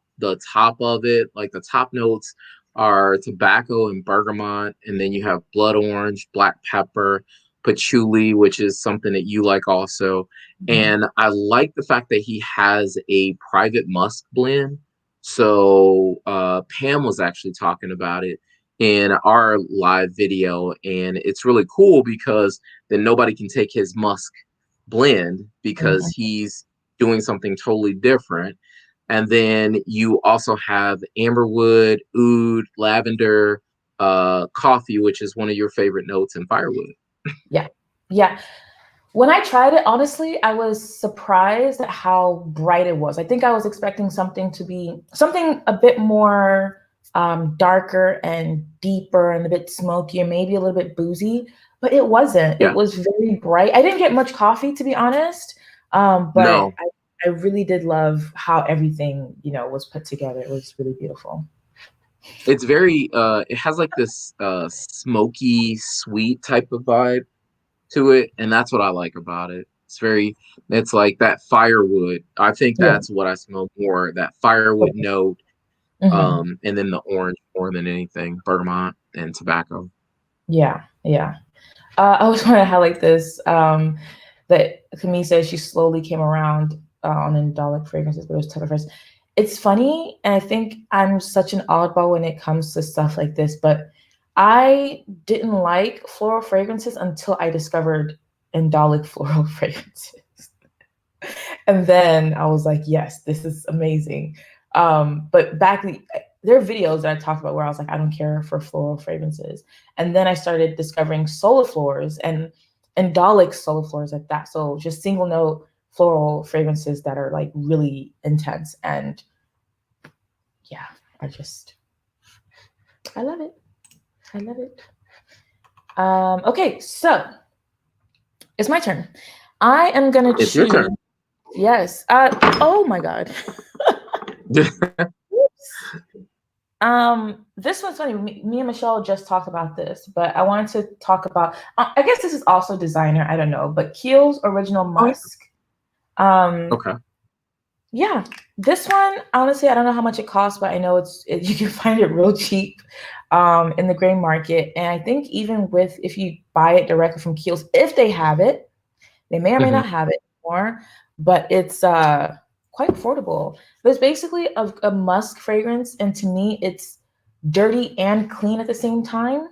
of it, like the top notes are tobacco and bergamot, and then you have blood orange, black pepper, patchouli, which is something that you like also.
Mhm.
And I like the fact that he has a private musk blend. So Pam was actually talking about it in our live video, and it's really cool because then nobody can take his musk blend because
Mhm.
he's doing something totally different. And then you also have amberwood, oud, lavender, coffee, which is one of your favorite notes, and firewood.
Yeah. Yeah. When I tried it, honestly, I was surprised at how bright it was. I think I was expecting something to be something a bit more darker and deeper and a bit smokier, maybe a little bit boozy, but it wasn't. It
Yeah,
was very bright. I didn't get much coffee, to be honest, but
no,
I really did love how everything, was put together. It was really beautiful.
it's very, it has like this smoky, sweet type of vibe to it. And that's what I like about it. It's like that firewood. I think
Yeah.
that's what I smell more, that firewood note.
Hmm.
And then the orange more than anything, bergamot and tobacco.
Yeah. Yeah. I was want to highlight this that Camille says she slowly came around on indolic fragrances, but it was Tucker first. It's funny, and I think I'm such an oddball when it comes to stuff like this, but I didn't like floral fragrances until I discovered indolic floral fragrances. And then I was like, yes, this is amazing. But there are videos that I talked about where I was like, I don't care for floral fragrances. And then I started discovering soliflors and Dalek soliflors at that. So just single note floral fragrances that are like really intense. And yeah, I love it. I love it. Okay, so it's my turn. I am gonna
It's your
choose.
turn.
Yes. Oh my God. This one's funny. Me and Michelle just talked about this, but I wanted to talk about. I guess this is also designer. I don't know, but Kiehl's Original
Oh, yeah.
Musk. Um,
Okay.
yeah, this one honestly, I don't know how much it costs, but I know you can find it real cheap, in the gray market. And I think even if you buy it directly from Kiehl's, if they have it, they may or may
Hmm.
not have it anymore, but it's quite affordable. But it's basically a musk fragrance, and to me, it's dirty and clean at the same time.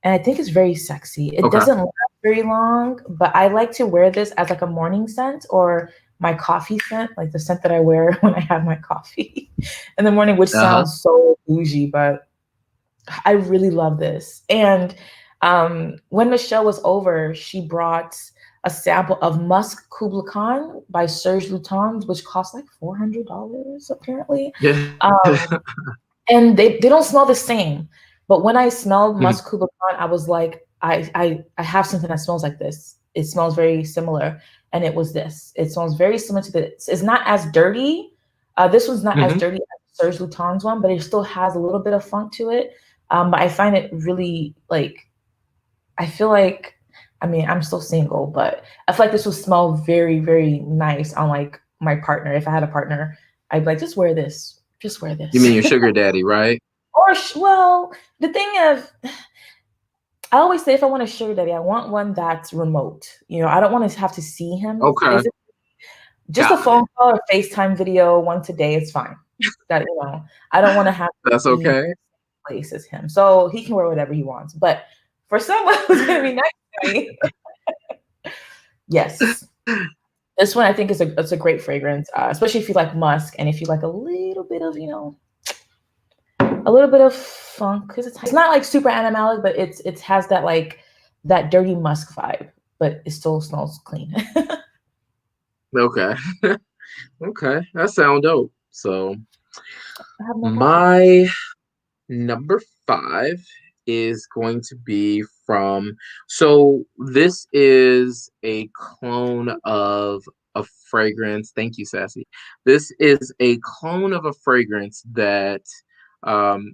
And I think it's very sexy. It
Okay.
doesn't last very long, but I like to wear this as like a morning scent or my coffee scent, like the scent that I wear when I have my coffee in the morning, which
Uh-huh.
sounds so bougie, but I really love this. And when Michelle was over, she brought a sample of Musk Kubla Khan by Serge Lutens, which costs like $400 apparently.
Yeah.
And they don't smell the same. But when I smelled
Mhm.
Musk Kubla Khan, I was like, I have something that smells like this. It smells very similar. And it was this. It smells very similar to this. It's not as dirty. This one's not as
Mhm.
dirty as Serge Lutens one, but it still has a little bit of funk to it. But I find it really like, I feel like, I mean, I'm still single, but I feel like this would smell very, very nice on like my partner. If I had a partner, I'd be like, just wear this. Just wear
You
this.
mean your sugar daddy, right?
Or, well, the thing of, I always say if I want a sugar daddy, I want one that's remote. You know, I don't want to have to see him
Okay,
physically. Just a
got it.
phone call or FaceTime video once a day is fine. That, you know, I don't want to have to
That's
be in
okay.
the place as him. So he can wear whatever he wants. But for someone who's going to be next to me, yes. This one I think is it's a great fragrance, especially if you like musk and if you like a little bit of, you know, a little bit of funk because it's not like super animalic, but it has that like that dirty musk vibe, but it still smells clean.
Okay. Okay. That sound dope. So
I have no problem.
my number five is going to be from, so this is a clone of a fragrance. Thank you, Sassy. This is a clone of a fragrance that, um,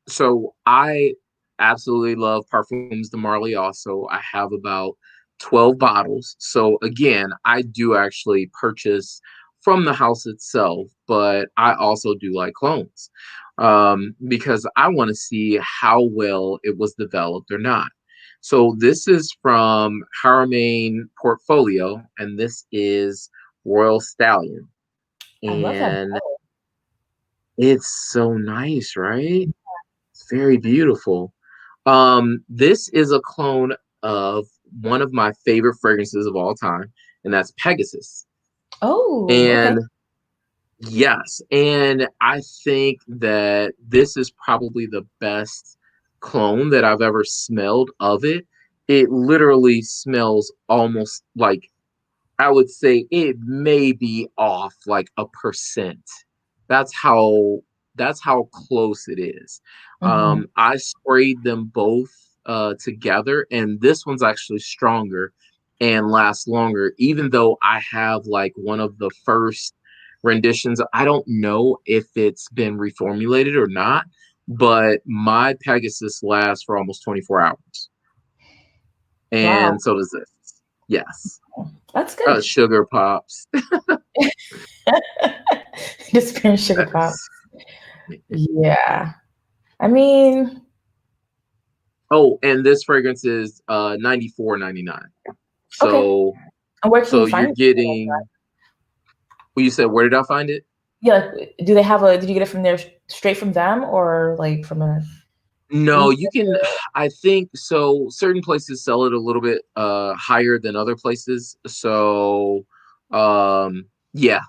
so I absolutely love Parfums de Marly also. I have about 12 bottles. So again, I do actually purchase from the house itself, but I also do like clones because I want to see how well it was developed or not. So this is from Haramain Portfolio, and this is Royal Stallion,
I love that.
and it's so nice, right? It's very beautiful. This is a clone of one of my favorite fragrances of all time, and that's Pegasus.
Oh, okay.
And yes, and I think that this is probably the best clone that I've ever smelled of it. It literally smells almost like, I would say it may be off like a percent. That's how that's how close it is.
Hmm.
I sprayed them both together, and this one's actually stronger and lasts longer. Even though I have like one of the first renditions, I don't know if it's been reformulated or not, but my Pegasus lasts for almost 24 hours,
Wow,
and so does this. Yes,
that's good.
sugar pops.
Disappearing sugar pop.
Yes.
Yeah. I mean,
Oh, and this fragrance is 94.99.
okay.
So
And where can
so
you
you're
find it?
getting, well, you said, where did I find it?
Yeah, like, do they have a? Did you get it from there straight from them or like from a
No,
retailer?
you can, I think so. Certain places sell it a little bit higher than other places. So yeah,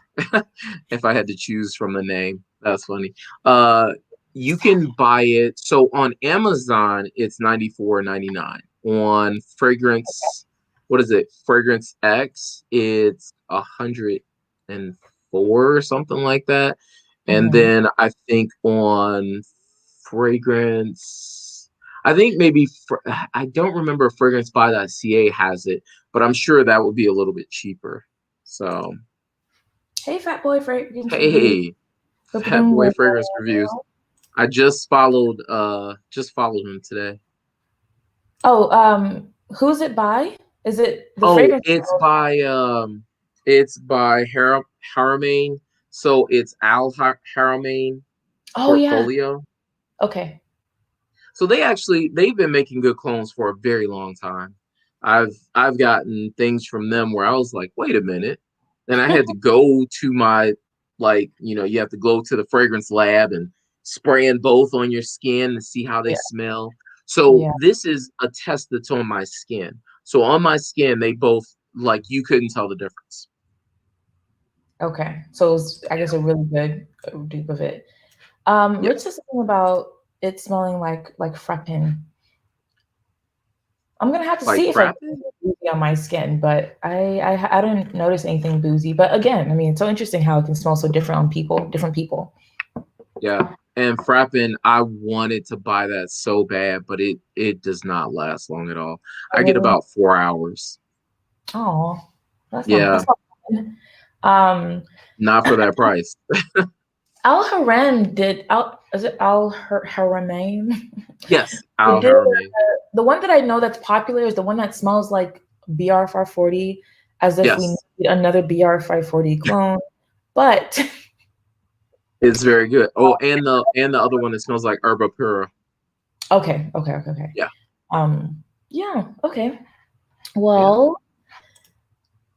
if I had to choose from the name, that's funny. Uh you can buy it. So on Amazon, it's 94.99. On Fragrance, what is it? Fragrance X, it's 104 or something like that. And
Mhm.
then I think on Fragrance, I think maybe I don't remember if fragrance.ca has it, but I'm sure that would be a little bit cheaper. So
Hey, Fat Boy Fragrance Review.
hey, Fat
Opening
Boy
the
Fragrance Reviews. I just followed him today.
Oh, who's it by? Is it the
Oh,
fragrance?
it's by Haramain. So it's Haramain
Oh yeah.
Portfolio.
Okay.
So they've been making good clones for a very long time. I've gotten things from them where I was like, wait a minute. Then I had to go to my, like, you have to go to the fragrance lab and spraying both on your skin to see how they
Yeah.
smell. So
Yeah.
this is a test that's on my skin. So on my skin, they both, like, you couldn't tell the difference.
Okay. So it's, I guess, a really good dupe of it. Rich
Yes.
said something about it smelling like frappin. I'm gonna have to
Like
see if I get
frappin?
boozy on my skin, but I didn't notice anything boozy. But again, I mean, it's so interesting how it can smell so different on people, different people.
Yeah. And frappin, I wanted to buy that so bad, but it does not last long at all.
Oh,
I get
really?
about 4 hours.
Oh,
Yeah,
that's not fun. Um,
not for that price.
Al Haram did Al is it Al Haramain?
Yes,
They
Al
did
Haramain.
the one that I know that's popular is the one that smells like BR 540, as if we
Yes,
need another BR 540 clone. But
it's very good. Oh, and the other one that smells like herba pura.
okay.
Yeah,
Yeah, okay.
yeah.
Well,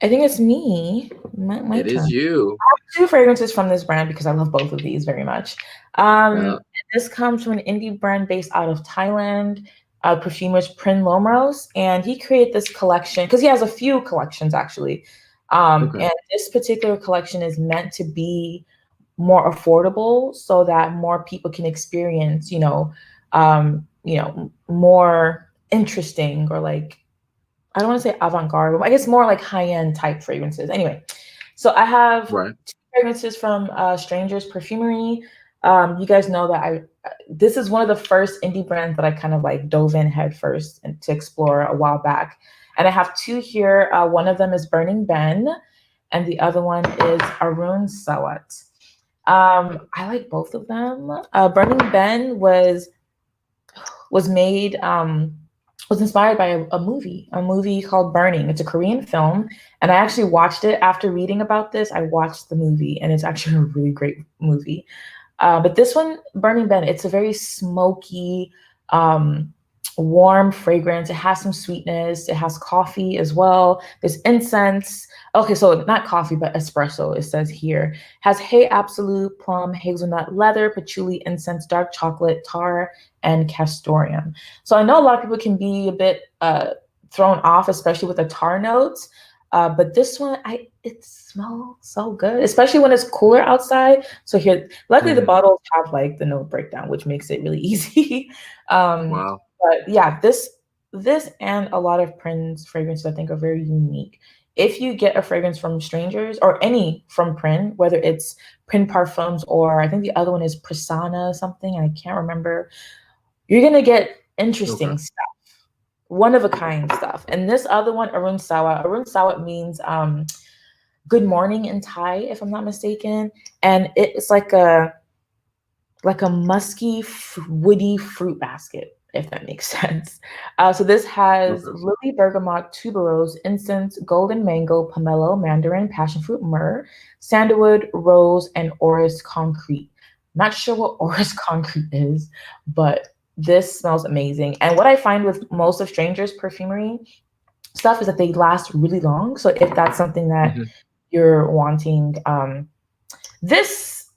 I think it's me. My
It is
turn.
you.
Two fragrances from this brand because I love both of these very much.
Yeah.
This comes from an indie brand based out of Thailand, perfumer is Prin Lomros, and he created this collection because he has a few collections actually.
Okay.
And this particular collection is meant to be more affordable so that more people can experience, more interesting or like I don't want to say avant-garde, but I guess more like high-end type fragrances. Anyway, so I have
Right.
two fragrances from Strangers Perfumery. You guys know that this is one of the first indie brands that I kind of like dove in head first and to explore a while back. And I have two here. One of them is Burning Ben, and the other one is Arun Sawat. I like both of them. Burning Ben was made was inspired by a movie called Burning. It's a Korean film, and I actually watched it after reading about this. I watched the movie, and it's actually a really great movie. But this one, Burning Ben, it's a very smoky, um, warm fragrance. It has some sweetness. It has coffee as well. There's incense. Okay, so not coffee, but espresso, it says here. Has hay absolute, plum, hazelnut, leather, patchouli, incense, dark chocolate, tar, and castoreum. So I know a lot of people can be a bit thrown off, especially with the tar notes. But this one, it smells so good, especially when it's cooler outside. So here, luckily the
Mm,
bottles have like the note breakdown, which makes it really easy.
wow.
But yeah, this and a lot of Prin's fragrances I think are very unique. If you get a fragrance from strangers or any from Prin, whether it's Prin Parfums or I think the other one is Prasanna something, I can't remember, you're gonna get
Okay.
interesting stuff, one of a kind stuff. And this other one, Arun Sawa. Arun Sawa means good morning in Thai, if I'm not mistaken. And it's like a musky, woody fruit basket, if that makes sense. So this has
Okay.
lily, bergamot, tuberose, incense, golden mango, pomelo, mandarin, passion fruit, myrrh, sandalwood, rose, and orris concrete. Not sure what orris concrete is, but this smells amazing. And what I find with most of Strangers Perfumery stuff is that they last really long. So if that's something that
Hmm.
you're wanting,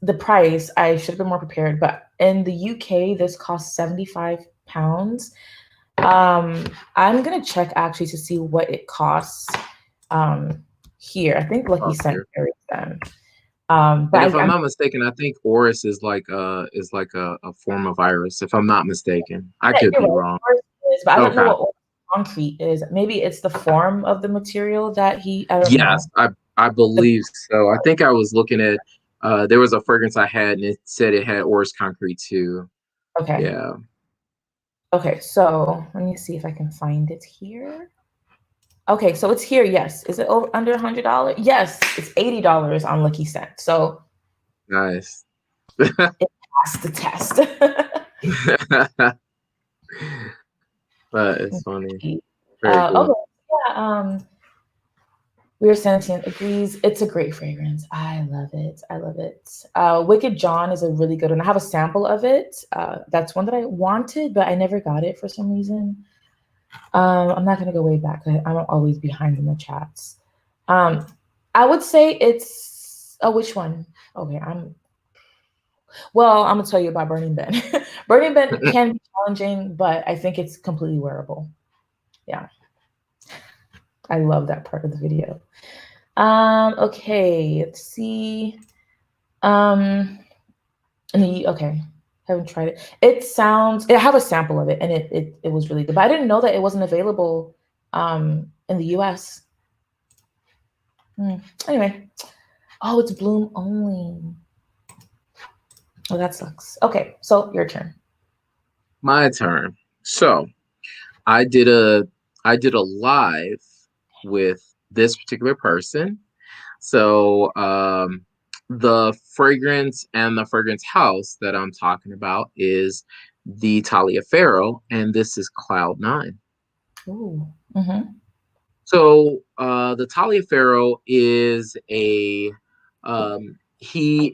the price, I should have been more prepared, but in the UK, this costs £75. Um, I'm gonna check actually to see what it costs here. I think Lucky
Up
Scent
here.
carries them.
And if I'm
I'm
not mistaken, I think Oris is like a form of iris, if I'm not mistaken. I
yeah,
could
you're
be
right.
wrong.
Of course it is, but I don't know
Okay.
what concrete is. Maybe it's the form of the material that I don't
Yes,
know.
I
The,
believe so. I think I was looking at there was a fragrance I had and it said it had Oris concrete too.
okay.
Yeah.
Okay, so let me see if I can find it here. Okay, so it's here. Yes. Is it over under $100? Yes, it's $80 on Lucky Scent. So
Nice.
it passed the test.
But it's funny.
Okay.
Very
Okay.
cool.
Yeah. We're Sentient agrees. It's a great fragrance. I love it. I love it. Wicked John is a really good one. I have a sample of it. That's one that I wanted, but I never got it for some reason. I'm not gonna go way back. I'm always behind in the chats. Um, I would say it's which one? Okay, I'm gonna tell you about Burning Ben. Burning Ben can be challenging, but I think it's completely wearable. Yeah, I love that part of the video. Okay, let's see. Okay. Haven't tried it. It sounds. I have a sample of it, and it was really good. But I didn't know that it wasn't available in the U.S. Anyway, oh, it's Bloom only. Oh, that sucks. Okay, so your turn.
My turn. So I did a I did a live with this particular person. So the fragrance and the fragrance house that I'm talking about is the Taliaferro, and this is Cloud Nine.
Ooh. Mm-hmm.
So the Taliaferro is he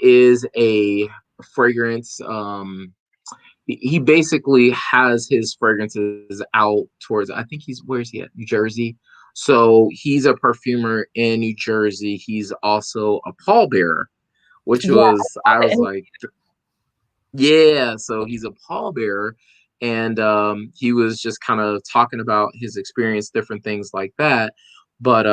is a fragrance. He basically has his fragrances out towards, I think where's he at? New Jersey. So he's a perfumer in New Jersey. He's also a pallbearer, which
Yeah,
was, I
I
was
saw it.
like, yeah, so he's a pallbearer, and he was just kind of talking about his experience, different things like that. But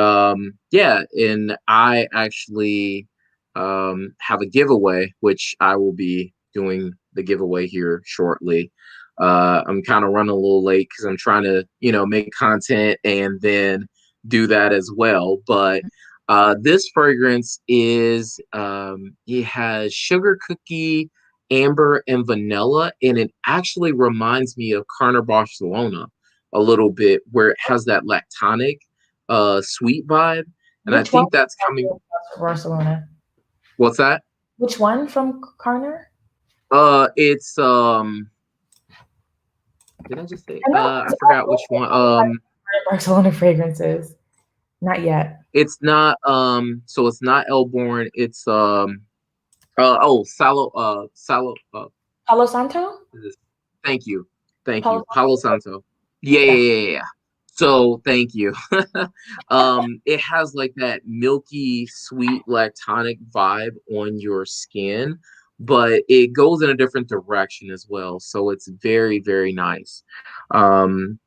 yeah, and I actually have a giveaway, which I will be doing the giveaway here shortly. I'm kind of running a little late because I'm trying to, make content and then do that as well. But this fragrance is it has sugar cookie, amber, and vanilla, and it actually reminds me of Carner Barcelona a little bit, where it has that lactonic sweet vibe. And I
Which one
think that's coming.
from Barcelona?
What's that?
Which one from Carner?
It's did I just say
I know
I forgot which one.
Barcelona fragrances. Not yet.
It's not so it's not Elborn, it's Salo
Palo Santo?
thank you. Thank
Palo
you. Palo
Santo?
Santo. Yeah, yeah,
Yeah.
yeah, yeah, yeah. So thank you. It has like that milky, sweet, lactonic vibe on your skin, but it goes in a different direction as well. So it's very, very nice. Um,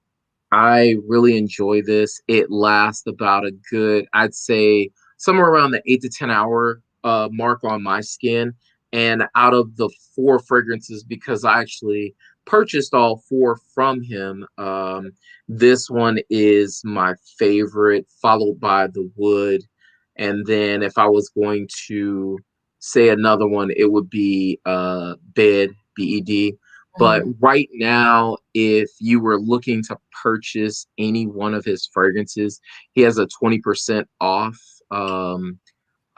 I really enjoy this. It lasts about a good, I'd say, somewhere around the 8 to 10 hour mark on my skin. And out of the four fragrances, because I actually purchased all four from him, this one is my favorite, followed by the Wood. And then if I was going to say another one, it would be Bed, BED. But
Mhm.
right now, if you were looking to purchase any one of his fragrances, he has a 20% off.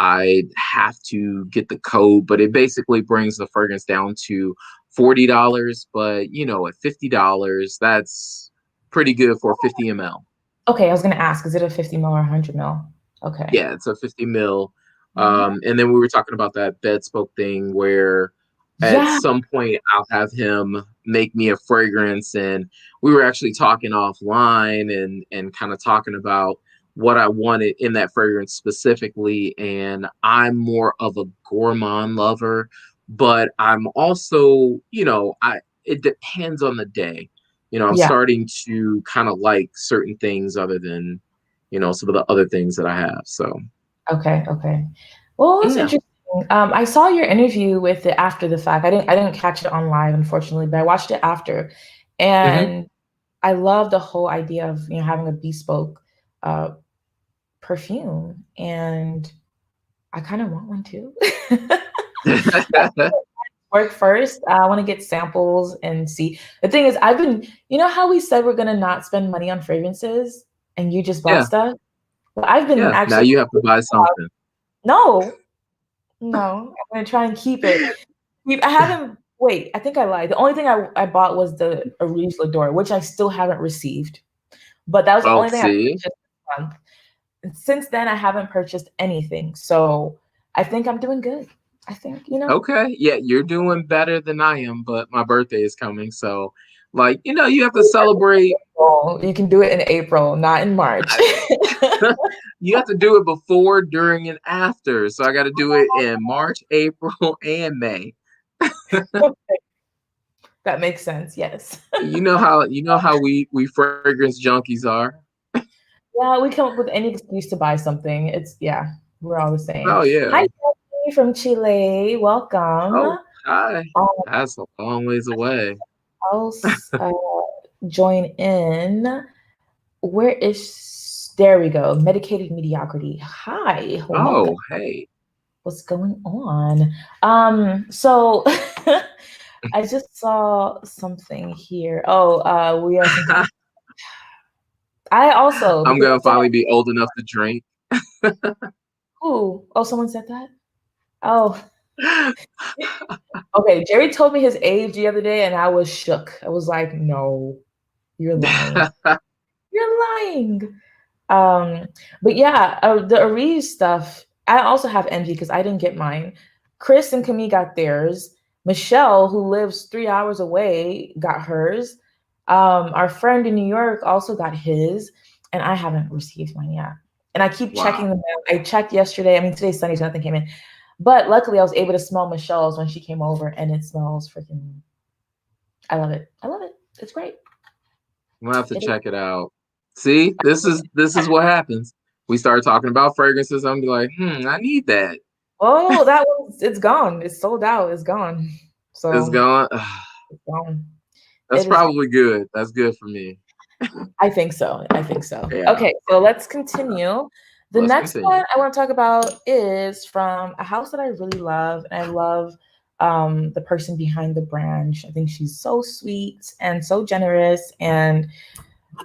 I have to get the code, but it basically brings the fragrance down to $40. But at $50, that's pretty good for 50 ml.
Okay, I was gonna ask, is it a 50 mil or 100 mil? Okay.
Yeah, it's a 50 mil.
Yeah.
And then we were talking about that bed spoke thing where at
Yeah.
some point I'll have him make me a fragrance, and we were actually talking offline and kind of talking about what I wanted in that fragrance specifically. And I'm more of a gourmand lover, but I'm also, I it depends on the day. I'm
Yeah.
starting to kind of like certain things other than, some of the other things that I have. So
Okay. Okay. Well, that's
yeah.
interesting. I saw your interview with it after the fact. I didn't catch it on live, unfortunately, but I watched it after,
Hmm.
and I love the whole idea of having a bespoke uh, perfume, and I kind of want one too. Work first. I want to get samples and see. The thing is, I've been, how we said we're gonna not spend money on fragrances, and you just bought
Yeah,
stuff. Well, I've been
yeah. Now
actually
you have to buy something.
no, no. I'm gonna try and keep it. I haven't. Wait, I think I lied. The only thing I bought was the Rouge L'Adore, which I still haven't received. But that was the
Oh,
only thing I
see?
purchased this month. And since then, I haven't purchased anything. So I think I'm doing good. I think.
Okay. Yeah, you're doing better than I am, but my birthday is coming. So, like, you have to celebrate.
Well, you can do it in April, not in March.
I- You have to do it before, during, and after. So I got to do it in March, April, and May.
That makes sense. Yes.
You know how we fragrance junkies are.
Yeah, we come up with any excuse to buy something. Yeah, we're all the same.
Oh
Hi,
yeah.
Stephanie from Chile. Welcome.
Oh, Hi.
Um,
That's a long ways away.
else join in. Where is there we go? Medicated mediocrity. Hi, welcome.
Oh, hey.
What's going on? So I just saw something here. Oh, we are sometimes. I also
I'm
because
gonna
I saw
finally be old enough to drink.
who? Oh, someone said that. Oh, okay. Jerry told me his age the other day, and I was shook. I was like, "No, you're lying. You're lying." Um, but yeah, the Aries stuff, I also have envy because I didn't get mine. Chris and Camille got theirs. Michelle, who lives 3 hours away, got hers. Our friend in New York also got his, and I haven't received mine yet. And I keep checking
Wow.
the mail. I checked yesterday. I mean, today's Sunday, so nothing came in. But luckily, I was able to smell Michelle's when she came over, and it smells freaking. I love it. I love it. It's great.
I'm gonna have to
It is.
check it out. See, this is what happens. We start talking about fragrances. I'm be like, I need that.
Oh, that was. It's gone. It's sold out. It's gone.
It's
So
gone.
it's gone.
That's
It is.
probably good. That's good for me.
I think so. I think so.
Yeah.
Okay, so let's continue. The
Let's
next one
continue.
I want to talk about is from a house that I really love, and I love the person behind the brand. I think she's so sweet and so generous, and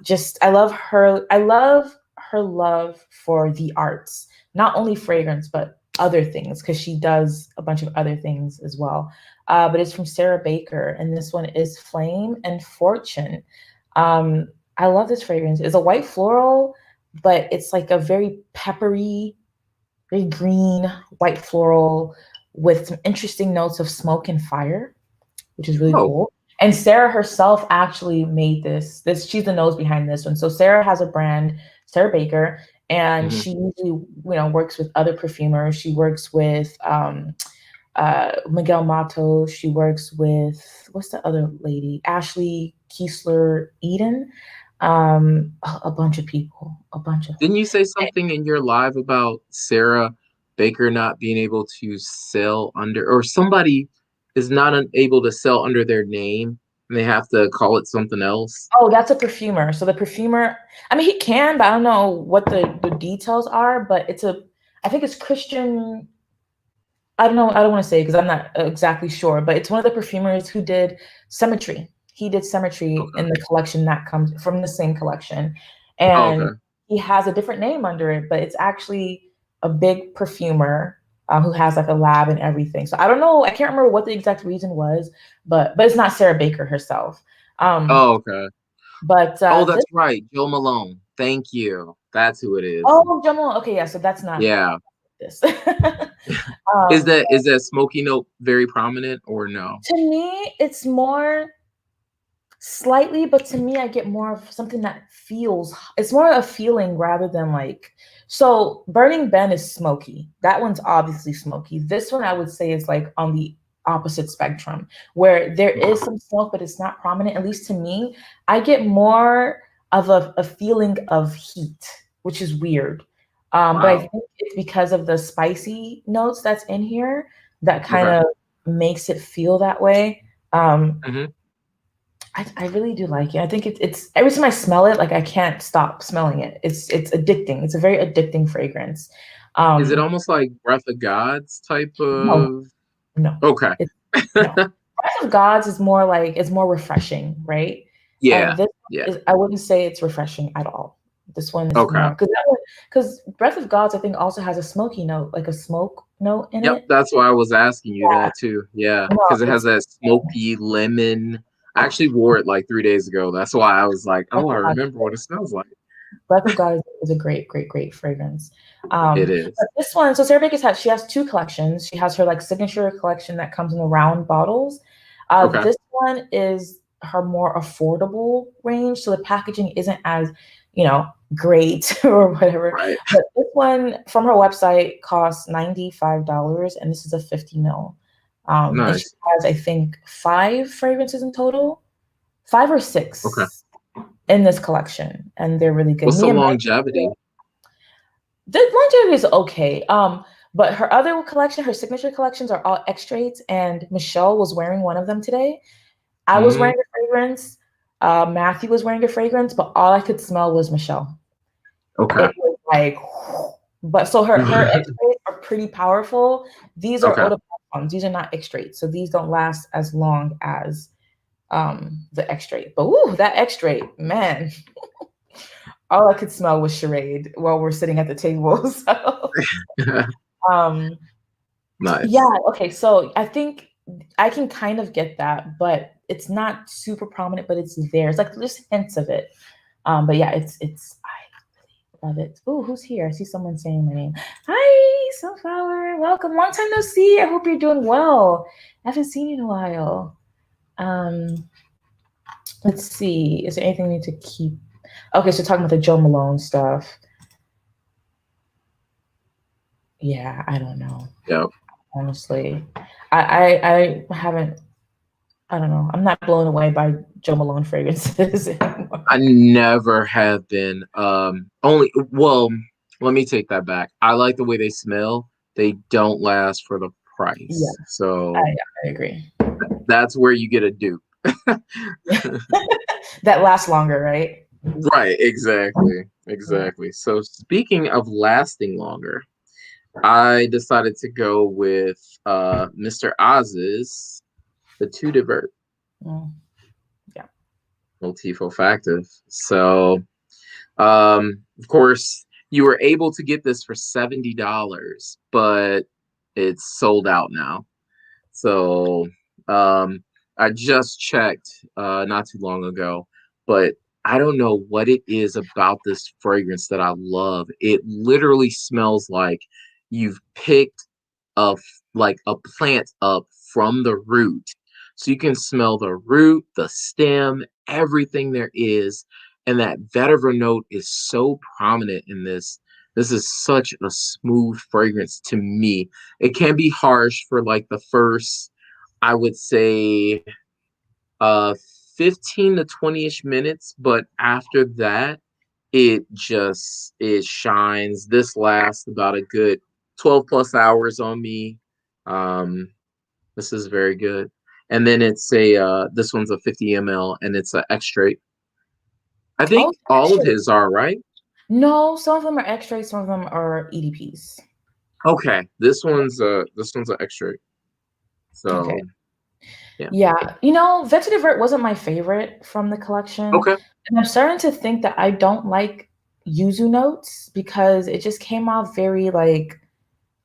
just I love her. I love her love for the arts, not only fragrance but other things, because she does a bunch of other things as well. But it's from Sarah Baker, and this one is Flame and Fortune. um, I love this fragrance. It's a white floral, but it's like a very peppery, very green white floral with some interesting notes of smoke and fire, which is really
Oh.
cool. And Sarah herself actually made this. She's the nose behind this one. So Sarah has a brand, Sarah Baker, and
Mhm.
she usually works with other perfumers. She works with Miguel Matos. She works with what's the other lady? Ashley Kiesler Eden. A bunch of people, a bunch of them.
Didn't you say something in your live about Sarah Baker not being able to sell under, or somebody is not able to sell under their name and they have to call it something else?
Oh, that's a perfumer. So the perfumer, I mean, he can, but I don't know what the details are. But I think it's Christian. I don't know. I don't want to say because I'm not exactly sure. But it's one of the perfumers who did Symmetry. He did Symmetry
Okay.
in the collection that comes from the same collection,
Oh,
and
okay.
he has a different name under it. But it's actually a big perfumer who has like a lab and everything. So I don't know. I can't remember what the exact reason was, but it's not Sarah Baker herself. Um,
Oh, okay.
but
Oh,
this
that's right. Joe Malone. Thank you. That's who it is.
Oh, Jamal. Okay, yeah. So that's not
Yeah.
this.
Is
um,
that smoky note very prominent or no?
to me, it's more slightly, but to me, I get more of something that feels. It's more a feeling rather than like. So, Burning Ben is smoky. That one's obviously smoky. This one, I would say, is like on the opposite spectrum, where there is
Okay.
some smoke, but it's not prominent. At least to me, I get more of a feeling of heat, which is weird. But I
Wow.
think it's because of the spicy notes that's in here that kind
Okay.
of makes it feel that way. Um,
hmm
I really do like it. I think it's every time I smell it, like I can't stop smelling it. It's addicting. It's a very addicting fragrance.
Is it
Um,
almost like Breath of Gods type
no,
of?
no,
Okay.
it's no. Breath of Gods is more like it's more refreshing, right?
Yeah.
And this
Yeah.
is I wouldn't say it's refreshing at all. This one is
Okay.
more because Breath of Gods I think also has a smoky note, like a smoke note in
Yep,
it.
that's why I was asking you
Yeah,
that too. Yeah,
no,
because it has
it's
that smoky lemon. I actually wore it like 3 days ago. That's why I was like,
Breath
oh, I
of God.
remember what it smells like.
Breath of God is a great, great, great fragrance.
It is.
But this one, so Sarah Baker's she has two collections. She has her like signature collection that comes in the round bottles.
Okay.
This one is her more affordable range, so the packaging isn't as, great or whatever.
Right.
But this one from her website costs $95, and this is a 50 mil. And she
Nice.
has, I think, 5 fragrances in total, 5 or 6
Okay.
in this collection, and they're really good.
What's the
Me and my
longevity?
the longevity is okay. But her other collection, her signature collections are all extracts, and Michelle was wearing one of them today. I was wearing a fragrance. Matthew was wearing a fragrance, but all I could smell was Michelle.
Okay.
It was like, but so her extracts are pretty powerful. These are eau de parfums. These are not extracts, so these don't last as long as the extrait. But woo, that extrait, man, all I could smell was charade while we're sitting at the table. So,
nice.
yeah, okay. So I think I can kind of get that, but it's not super prominent, but it's there. It's like just hints of it. But yeah, it's I love it. Oh, who's here? I see someone saying my name. Hi, Sunflower. Welcome. Long time no see. I hope you're doing well. I haven't seen you in a while. Let's see. Is there anything we need to keep? Okay, so talking about the Joe Malone stuff. Yeah, I don't know.
Yep.
Honestly, I haven't. I don't know. I'm not blown away by Joe Malone fragrances anymore.
I never have been. Well, let me take that back. I like the way they smell. They don't last for the price.
Yeah,
So
I agree.
That's where you get a dupe.
That lasts longer, right?
Right, exactly. So speaking of lasting longer, I decided to go with Mr. Oz's the Two Divert.
Yeah.
Motif olfactive. So of course you were able to get this for $70, but it's sold out now. So I just checked not too long ago, but I don't know what it is about this fragrance that I love. It literally smells like you've picked like a plant up from the root. So you can smell the root, the stem, everything there is. And that vetiver note is so prominent in this. This is such a smooth fragrance to me. It can be harsh for like the first, I would say, 15 to 20-ish minutes, but after that, it shines. This lasts about a good 12 plus hours on me. This is very good. And then it's this one's a 50 ml and it's an extrait. I think all of his are, right?
No, some of them are extracts, some of them are EDPs.
Okay, this one's an extrait. So
okay. Yeah. You know, Vete Divert wasn't my favorite from the collection.
Okay.
And I'm starting to think that I don't like yuzu notes because it just came off very like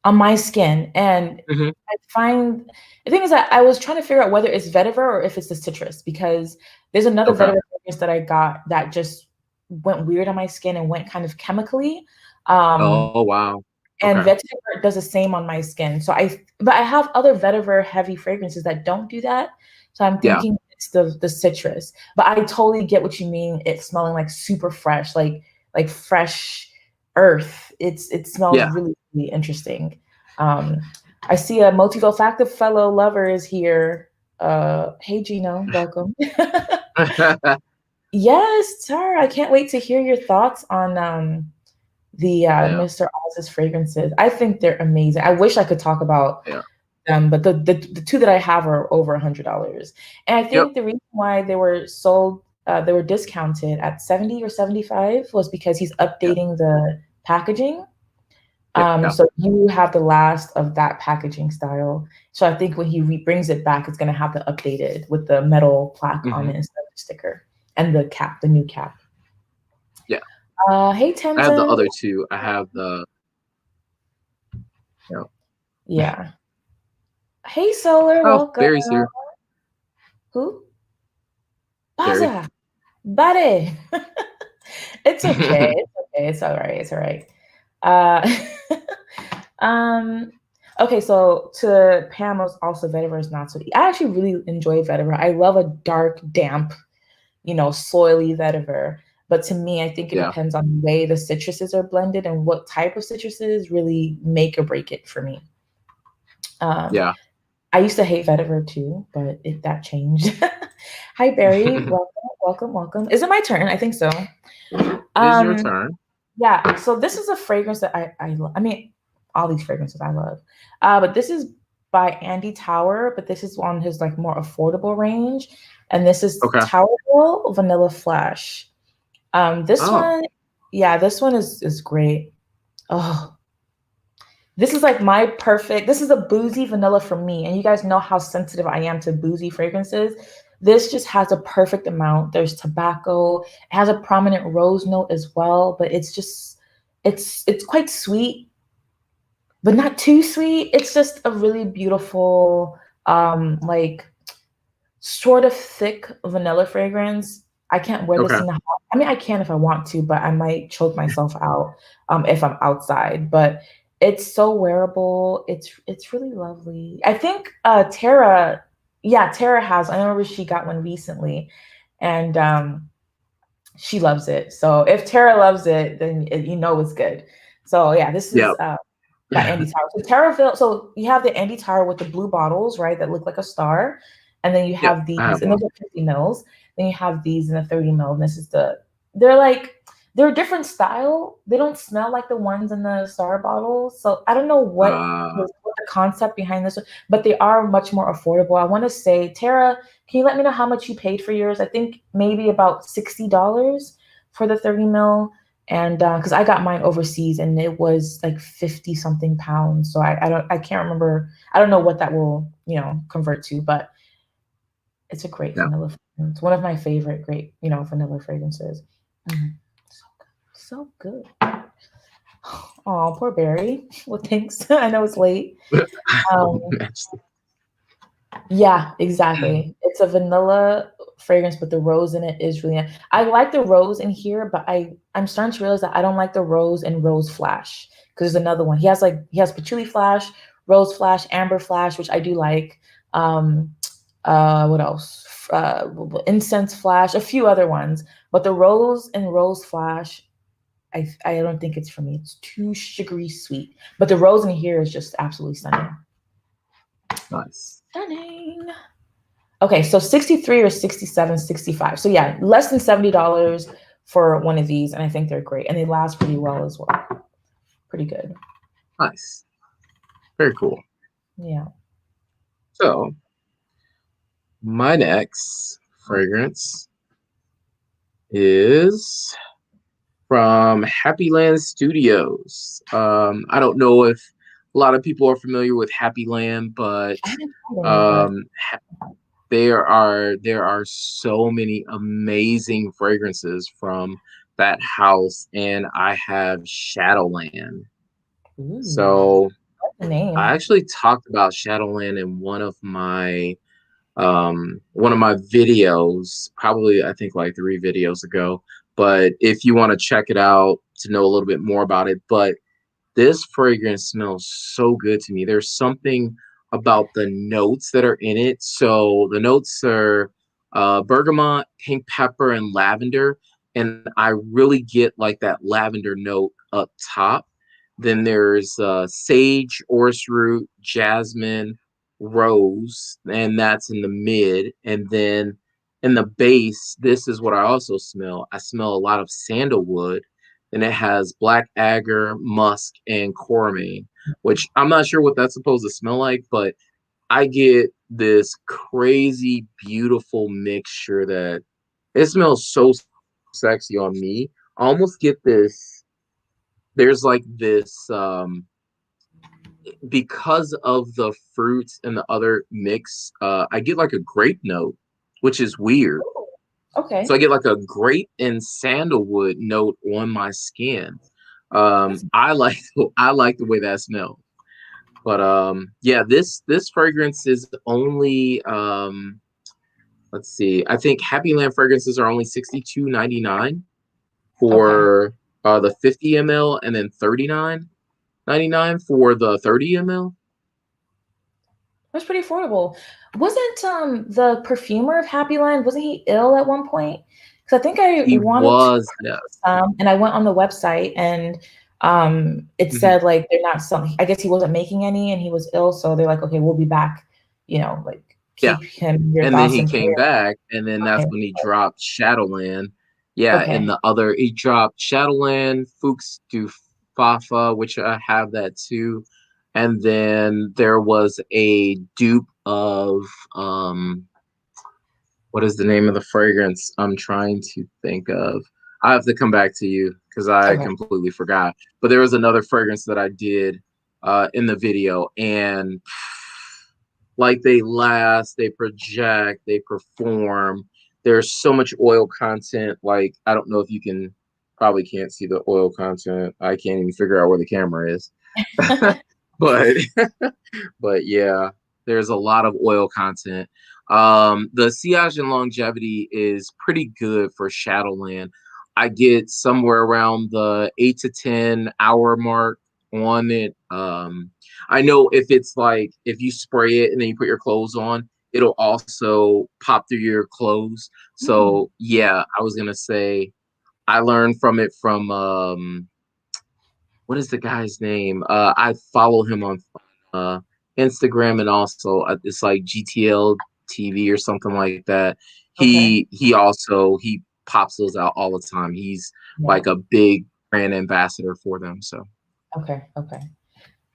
on my skin. And I find the thing is that I was trying to figure out whether it's vetiver or if it's the citrus, because there's another vetiver fragrance that I got that just went weird on my skin and went kind of chemically.
Oh wow.
And vetiver does the same on my skin. So but I have other vetiver heavy fragrances that don't do that. So I'm thinking it's the citrus. But I totally get what you mean. It's smelling like super fresh, like fresh earth. It smells really, really interesting. I see a motif olfactive fellow lover is here. Hey Gino, welcome. Yes, sir. I can't wait to hear your thoughts on the Mr. Oz's fragrances. I think they're amazing. I wish I could talk about them, but the two that I have are over $100. And I think the reason why they were sold, they were discounted at 70 or 75 was because he's updating the packaging. So you have the last of that packaging style. So I think when he brings it back, it's going to have the updated with the metal plaque on it instead of the sticker and the cap, the new cap.
Yeah.
Hey, Temtem.
I have the other two. I have the.
Yeah. Hey, Solar. Welcome.
Barry's here.
Who? Baza. Buddy. It's okay. It's okay. It's all right. It's all right. Okay, so to Pamela's also vetiver is not so. I actually really enjoy vetiver. I love a dark, damp, soily vetiver. But to me, I think it depends on the way the citruses are blended and what type of citruses really make or break it for me. I used to hate vetiver too, but that changed. Hi, Barry. Welcome. Is it my turn? I think so.
It is your turn.
Yeah. So this is a fragrance that I mean, all these fragrances I love. But this is by Andy Tower, but this is on his like more affordable range. And this is
Okay.
Tower Hill Vanilla Flash. This
Oh,
one, yeah, this one is great. Oh, this is like my perfect, this is a boozy vanilla for me. And you guys know how sensitive I am to boozy fragrances. This just has a perfect amount. There's tobacco. It has a prominent rose note as well, but it's just, it's quite sweet, but not too sweet. It's just a really beautiful, like sort of thick vanilla fragrance. I can't wear this
okay.
in the house. I mean, I can if I want to, but I might choke myself out if I'm outside. But it's so wearable. It's really lovely. I think Tara, yeah, Tara has. I remember she got one recently, and she loves it. So if Tara loves it, then you know it's good. So yeah, this is
Yep.
by Andy Tower. So Terraville, so you have the Andy Tower with the blue bottles, right, that look like a star. And then you
Yep.
have
I
these,
have
and those
one.
are 50 mils. Then you have these in the 30 mil. And this is they're like, they're a different style. They don't smell like the ones in the star bottles. So I don't know
Uh,
what the concept behind this, but they are much more affordable. I want to say, Tara, can you let me know how much you paid for yours? I think maybe about $60 for the 30 mil. And because I got mine overseas and it was like 50 something pounds. So I can't remember. I don't know what that will, convert to, but it's a great
yeah.
vanilla fragrance. One of my favorite great, vanilla fragrances. Mm, so good. So good. Oh, poor Barry. Well, thanks. I know it's late. Um, Yeah, exactly. It's a vanilla fragrance, but the rose in it is really nice. I like the rose in here, but I'm starting to realize that I don't like the rose and rose flash because there's another one. He has patchouli flash, rose flash, amber flash, which I do like. Um, what else? Incense flash, a few other ones, but the rose and rose flash, I don't think it's for me. It's too sugary sweet. But the rose in here is just absolutely stunning.
Nice.
Stunning. Okay, so 63 or 67, 65. So yeah, less than $70 for one of these, and I think they're great. And they last pretty well as well. Pretty good.
Nice. Very cool.
Yeah.
So, my next fragrance is from Happy Land Studios. I don't know if a lot of people are familiar with Happy Land, but
I haven't tried any, but
um, there are so many amazing fragrances from that house, and I have Shadowland.
ooh,
So
what's the
I
name?
actually talked about Shadowland in one of my videos, probably I think like 3 videos ago. But if you want to check it out to know a little bit more about it, but this fragrance smells so good to me. There's something about the notes that are in it. So the notes are bergamot, pink pepper, and lavender. And I really get like that lavender note up top. Then there's sage, orris root, jasmine, rose, and that's in the mid. And then in the base, this is what I also smell. I smell a lot of sandalwood, and it has black agar, musk, and coromine, which I'm not sure what that's supposed to smell like, but I get this crazy, beautiful mixture that it smells so sexy on me. I almost get this. There's like this because of the fruits and the other mix. I get like a grape note, which is weird.
Ooh, okay.
So I get like a grape and sandalwood note on my skin.
That's
I like the way that smells. But yeah, this fragrance is only let's see. I think Happy Land fragrances are only $62.99
okay.
for the 50 ml, and then $39.99 for the 30 ml.
That's pretty affordable. Wasn't the perfumer of Happy Land, wasn't he ill at one point? Because I think I
He
wanted to
was, yeah.
purchase some, and I went on the website and it
Mhm.
said like they're not selling. I guess he wasn't making any and he was ill, so they're like, okay, we'll be back. Like
Yeah.
keep him in your
And then
thoughts
he
and
came
prayer.
back, and then that's
Okay.
when he dropped Shadowland. Yeah, and
Okay.
the other he dropped Shadowland, Fuchs du Fafa, which I have that too. And then there was a dupe of what is the name of the fragrance I'm trying to think of? I have to come back to you because I
Okay.
completely forgot. But there was another fragrance that I did in the video, and like they last, they project, they perform. There's so much oil content. Like I don't know if you can, probably can't see the oil content. I can't even figure out where the camera is. But but yeah, there's a lot of oil content. The sillage and longevity is pretty good for Shadowland. I get somewhere around the 8 to 10 hour mark on it. I know if it's like if you spray it and then you put your clothes on, it'll also pop through your clothes.
Hmm.
So yeah, I was gonna say I learned from it from what is the guy's name? I follow him on uh, Instagram, and also it's like GTL TV or something like that.
Okay.
He pops those out all the time. He's
Yeah.
like a big brand ambassador for them. So
Okay. Okay.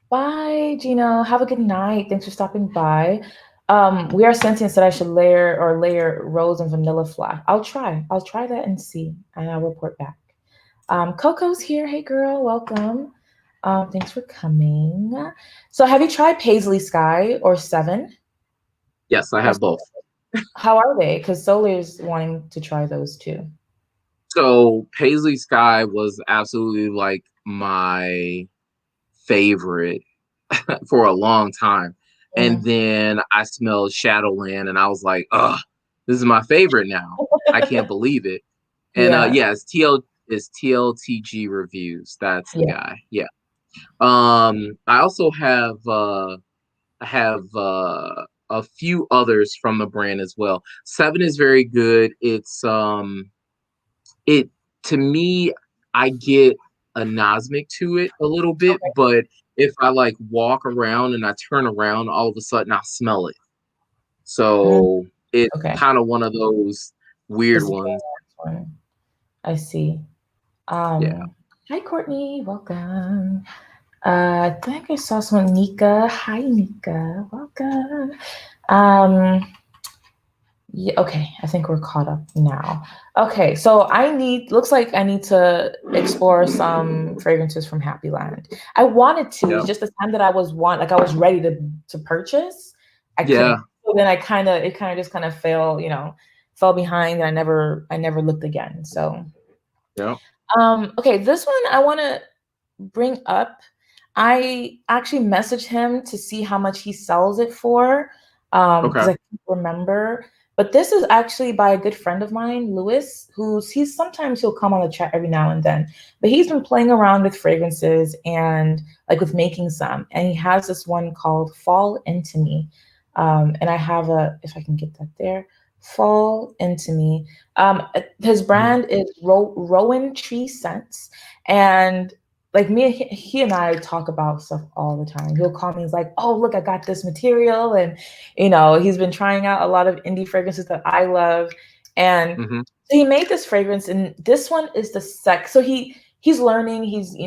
Bye, Gino. Have a good night. Thanks for stopping by. We are sentient that I should layer rose and vanilla flash. I'll try. I'll try that and see, and I'll report back. Coco's here. Hey, girl. Welcome. Thanks for coming. So, have you tried Paisley Sky or Seven?
yes, I
Or
have both.
how are they? Because Solar's wanting to try those too.
So Paisley Sky was absolutely like my favorite for a long time. And
Mm.
then I smelled Shadowland and I was like, "Ugh, this is my favorite now. I can't believe it." And
Yeah.
yeah, it's TLTG reviews. That's the
Yeah.
guy. Yeah. I also have a few others from the brand as well. Seven is very good. It to me, I get a nosmic to it a little bit,
Okay.
but if I like walk around and I turn around, all of a sudden I smell it.
Mm,
So it's
okay.
kind of one of those weird
This is
ones.
one. I see.
Yeah.
Hi, Courtney. Welcome. I think I saw someone, Nika. Hi, Nika. Welcome. Um, yeah, okay. I think we're caught up now. Okay, so looks like I need to explore some fragrances from Happy Land. I wanted to,
Yeah.
it's just the time that I was ready to purchase. I
Yeah.
couldn't. So then it kind of just kind of fell behind, and I never looked again. So,
Yeah.
okay, this one I want to bring up. I actually messaged him to see how much he sells it for, because
Okay.
I can't remember. But this is actually by a good friend of mine, Lewis, he'll come on the chat every now and then. But he's been playing around with fragrances and like with making some, and he has this one called Fall Into Me. And I have if I can get that there, Fall Into Me. His
Mhm.
brand is Rowan Tree Scents, and like me, he and I talk about stuff all the time. He'll call me, he's like, "Oh, look, I got this material," and he's been trying out a lot of indie fragrances that I love, and
Mhm.
so he made this fragrance, and this one is the sec. So he's learning, he's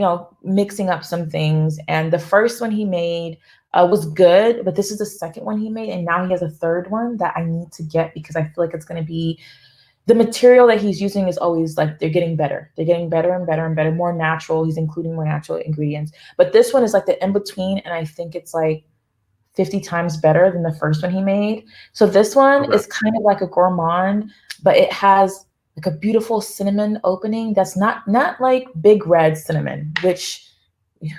mixing up some things, and the first one he made was good, but this is the second one he made, and now he has a third one that I need to get because I feel like it's going to be the material that he's using is always like they're getting better. They're getting better and better and better, more natural. He's including more natural ingredients. But this one is like the in between, and I think it's like 50 times better than the first one he made. So this one
Okay.
is kind of like a gourmand, but it has like a beautiful cinnamon opening that's not like big red cinnamon, which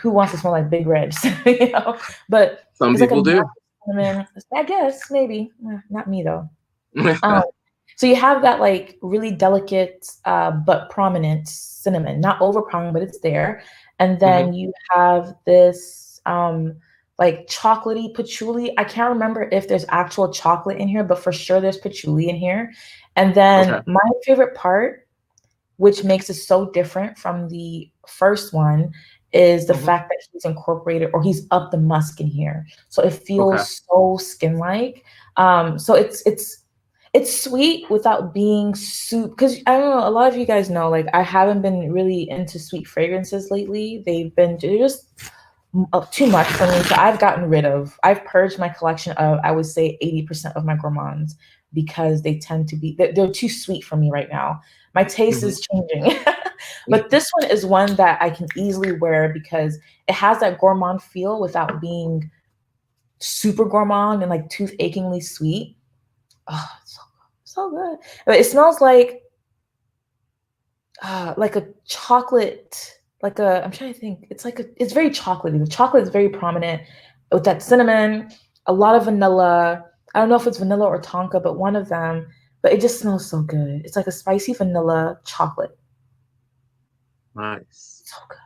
who wants to smell like big red, But
Some
it's like a
people do.
natural cinnamon. I guess maybe not me though. Um, so you have that like really delicate but prominent cinnamon, not over prominent, but it's there. And
Mhm.
then you have this like chocolatey patchouli. I can't remember if there's actual chocolate in here, but for sure there's patchouli in here. And
Okay.
then my favorite part, which makes it so different from the first one, is the
Mhm.
fact that he's incorporated or he's up the musk in here. So it
Okay.
feels so skin-like. So It's sweet without being soup. Because I don't know, a lot of you guys know, like I haven't been really into sweet fragrances lately. They're just too much for me. So I've purged my collection of, I would say 80% of my gourmands because they tend to be, they're too sweet for me right now. My taste
Hmm.
is changing. But this one is one that I can easily wear because it has that gourmand feel without being super gourmand and like tooth achingly sweet. Oh, it's so good. But it smells like a chocolate, like a, I'm trying to think. It's very chocolatey. The chocolate is very prominent with that cinnamon, a lot of vanilla. I don't know if it's vanilla or tonka, but one of them. But it just smells so good. It's like a spicy vanilla chocolate.
Nice.
So good.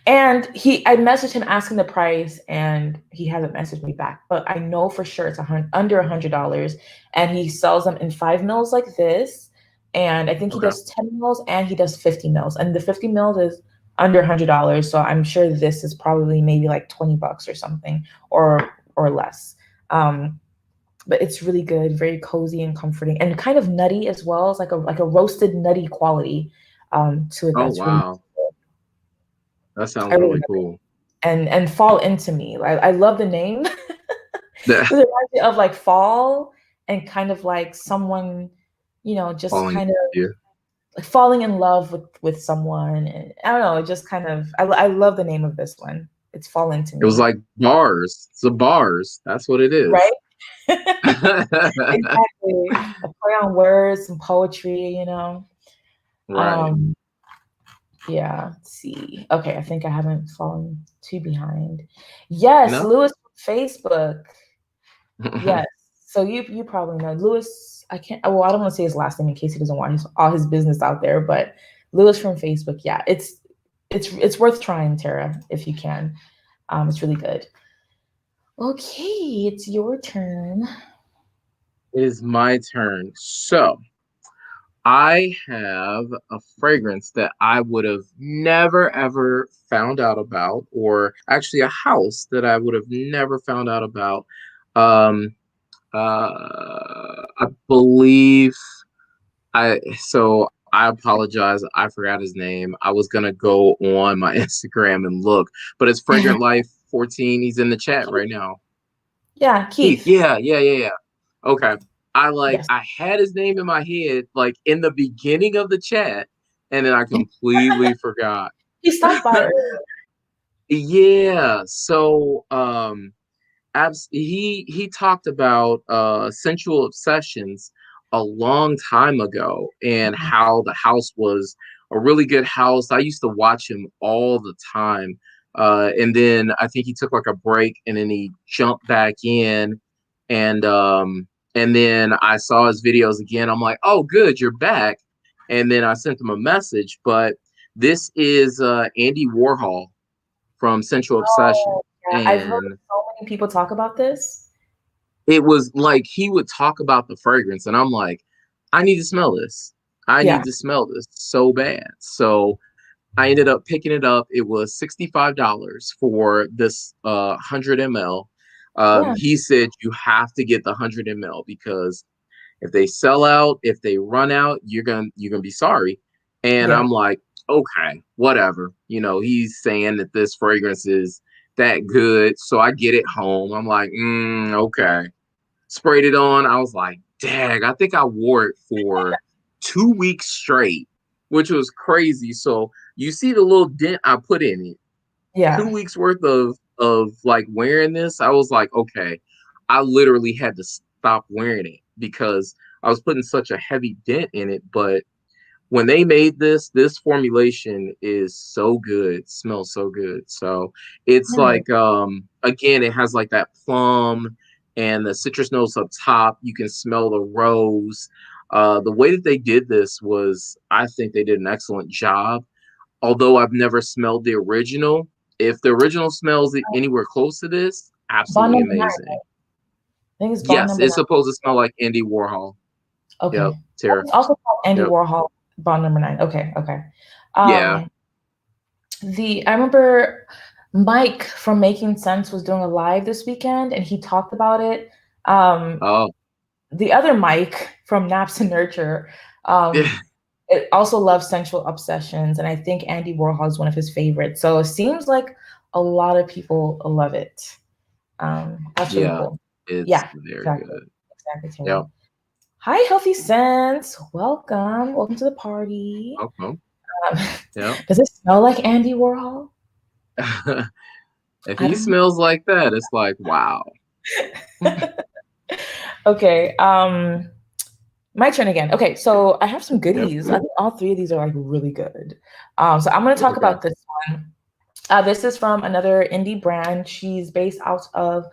And I messaged him asking the price, and he hasn't messaged me back. But I know for sure it's under $100, and he sells them in 5 mils like this. And I think he
Okay.
does 10 mils, and he does 50 mils, and the 50 mils is under $100. So I'm sure this is probably maybe like $20 or something, or less. Um, but it's really good, very cozy and comforting, and kind of nutty as well. It's like a roasted nutty quality to it.
Oh
That's really
wow, that
I
sounds
really
really
love it.
cool.
And fall into me. I love the name.
That
It reminds me of like fall and kind of like someone, just
falling
kind of
you.
like falling in love with someone. And I don't know, it just kind of I love the name of this one. It's Fall Into
It was
Me,
like bars. It's a bars. That's what it
right?
is.
Exactly. A play on words, some poetry.
Right.
Um, yeah, let's see. Okay, I think I haven't fallen too behind. Yes,
No.
Lewis from Facebook. Yes. So you probably know Lewis. I can't. Well, I don't want to say his last name in case he doesn't want all his business out there. But Lewis from Facebook. Yeah, it's worth trying, Tara, if you can. It's really good. Okay, it's your turn.
It is my turn. So I have a fragrance that I would have never ever found out about, or actually a house that I would have never found out about. Um, I believe I apologize. I forgot his name. I was gonna go on my Instagram and look, but it's Fragrant Life 14. He's in the chat right now.
Yeah,
Keith.
Keith.
Yeah, yeah, yeah, yeah. Okay.
Yes,
I had his name in my head like in the beginning of the chat, and then I completely forgot.
he stopped by earlier.
Yeah. So he talked about sensual obsessions a long time ago and how the house was a really good house. I used to watch him all the time. And then I think he took like a break and then he jumped back in and then I saw his videos again. I'm like, oh good, you're back. And then I sent him a message, but this is Andy Warhol from Sensual Obsession.
Oh, yeah. I've heard
And
so many people talk about this.
it was like he would talk about the fragrance, and I'm like, I need to smell this. I
Yeah,
need to smell this so bad. So I ended up picking it up. It was $65 for this 100 ml.
yeah,
He said you have to get the 100 ml because if they sell out, if they run out, you're gonna be sorry. And
yeah,
I'm like, okay, whatever. He's saying that this fragrance is that good, so I get it home. I'm like, okay. Sprayed it on. I was like, dang, I think I wore it for 2 weeks straight, which was crazy. So you see the little dent I put in it. two
yeah.
weeks worth of like wearing this. I was like, okay, I literally had to stop wearing it because I was putting such a heavy dent in it. But when they made this formulation is so good, smells so good. So it's
Nice.
like again, it has like that plum and the citrus notes up top. You can smell the rose. The way that they did this was, I think they did an excellent job. Although I've never smelled the original, if the original smells anywhere close to this,
Bond
absolutely
number 9.
amazing.
I think it's bond
Yes,
number
it's
9.
supposed to smell like Andy Warhol. Yep,
Okay.
Tara.
It's also called Andy
Yep.
Warhol, bond number 9. Okay, okay.
Yeah.
Um, I remember Mike from Making Sense was doing a live this weekend, and he talked about it. Um,
Oh.
the other Mike from Naps and Nurture,
Yeah.
it also loves Sensual Obsessions, and I think Andy Warhol is one of his favorites. So it seems like a lot of people love it. That's really
Yeah.
cool.
It's
Yeah,
very
exactly.
good.
Exactly,
Yep.
Timmy. Hi, Healthy Sense. Welcome. Welcome to the party.
Okay.
Um,
Yep.
does it smell like Andy Warhol?
If
I
he
don't
smells like that, it's like, wow.
know. Okay. My turn again. Okay, so I have some
Yep.
goodies. I think all three of these are like really good. So I'm gonna talk
Okay.
about this one. This is from another indie brand. She's based out of,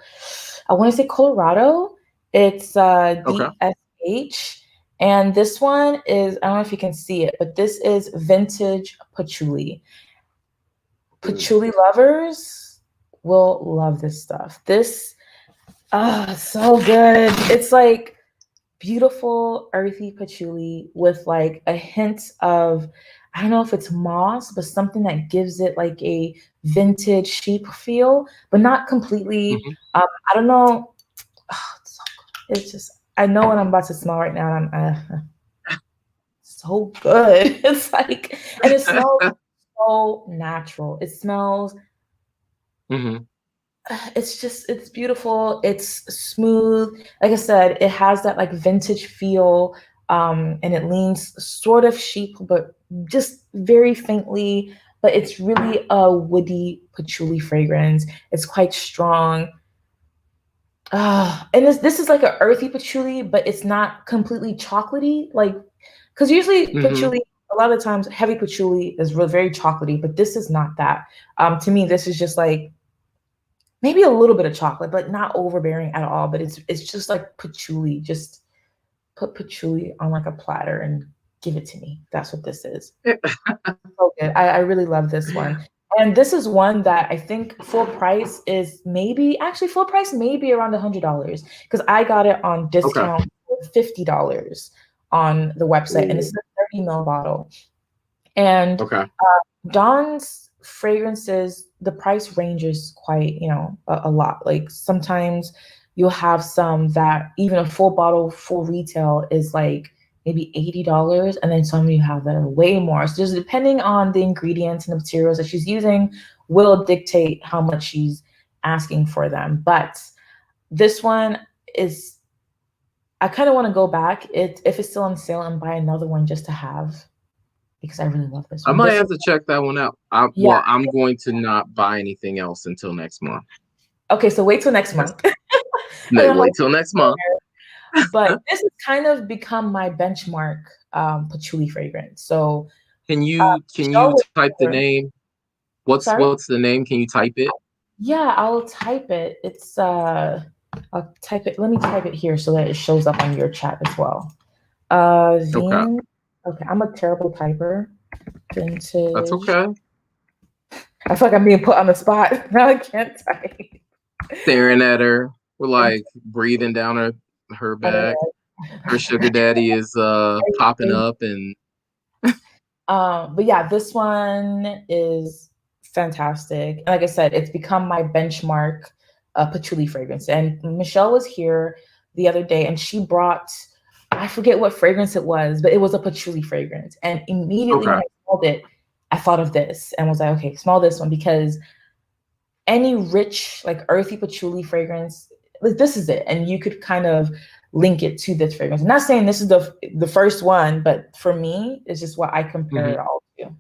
I want to say Colorado. It's
Okay.
DSH. And this one is, I don't know if you can see it, but this is vintage patchouli.
Ooh.
Patchouli lovers will love this stuff. This, so good. It's like beautiful earthy patchouli with like a hint of, I don't know if it's moss, but something that gives it like a vintage sheep feel, but not completely.
Mhm.
I don't know. It's so good. It's just, I know what I'm about to smell right now. And I'm so good. It's like, and it smells so natural. It smells,
Mhm.
it's just, it's beautiful. It's smooth. Like I said, it has that like vintage feel, and it leans sort of sheep, but just very faintly. But it's really a woody patchouli fragrance. It's quite strong. And this is like an earthy patchouli, but it's not completely chocolatey. Like, because usually
Mhm.
patchouli, a lot of times heavy patchouli is very chocolatey, but this is not that. To me, this is just like maybe a little bit of chocolate, but not overbearing at all. But it's just like patchouli. Just put patchouli on like a platter and give it to me. That's what this is. So good. I really love this one. And this is one that I think full price is maybe actually full price maybe around $100 because I got it on
Okay.
discount for $50 on the website, and it's
Ooh.
a 30 ml bottle. And
Okay.
Dawn's fragrances, the price ranges quite, a lot. Like sometimes you'll have some that even a full bottle, full retail is like maybe $80. And then some you have that are way more. So just depending on the ingredients and the materials that she's using will dictate how much she's asking for them. But this one is, I kind of want to go back if it's still on sale and buy another one just to have because I really love this
I
one.
might
This
have
one,
to check that one out.
yeah.
I'm going to not buy anything else until next month.
Okay, so wait till next
Yes.
month. And then
Wait till next month.
but this has kind of become my benchmark patchouli fragrance. So
Can you
Michelle was
type the
here.
name? What's the name? Can you type it?
Yeah, I'll type it. I'll type it. Let me type it here so that it shows up on your chat as well.
Okay.
Vin. Okay, I'm a terrible typer.
That's
Vintage.
okay.
I feel like I'm being put on the spot. Now I can't type.
Staring at her. We're like breathing down her back. Her sugar daddy is popping up and
But yeah, this one is fantastic. And like I said, it's become my benchmark patchouli fragrance. And Michelle was here the other day and she brought, I forget what fragrance it was, but it was a patchouli fragrance. And immediately
okay.
when I smelled it, I thought of this and was like, okay, smell this one because any rich, like earthy patchouli fragrance, like this is it. And you could kind of link it to this fragrance. I'm not saying this is the first one, but for me, it's just what I compare
Hmm.
it all to.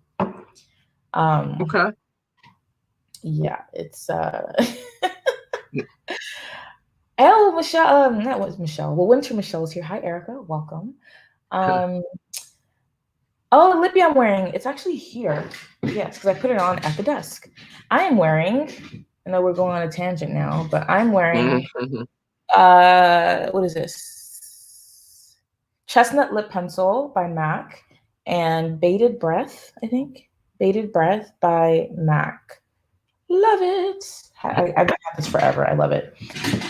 Um,
Okay.
yeah, it's oh Michelle, that was Michelle. Well, Winter Michelle's here. Hi, Erica, welcome. Um, oh, the lippy I'm wearing, it's actually here. Yes, because I put it on at the desk. I am wearing, I know we're going on a tangent now, but I'm wearing
Hmm.
what is this? Chestnut Lip Pencil by MAC and Bated Breath, I think. Bated Breath by MAC. Love it. I've had this forever. I love it.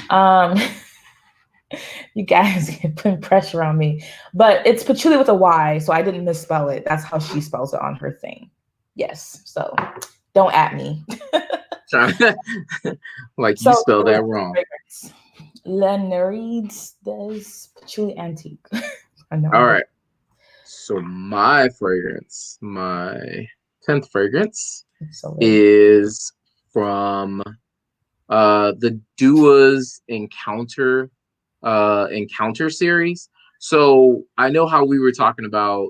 Um, you guys putting pressure on me, but it's patchouli with a Y, so I didn't misspell it. That's how she spells it on her thing. Yes, so don't at me.
Like you
So
spelled
it was
that
this
wrong.
fragrance. Lenerides des Patchouli Antique. I know.
All right. So my fragrance, my 10th fragrance
It's so lit.
is from the Dua's Encounter series. So I know how we were talking about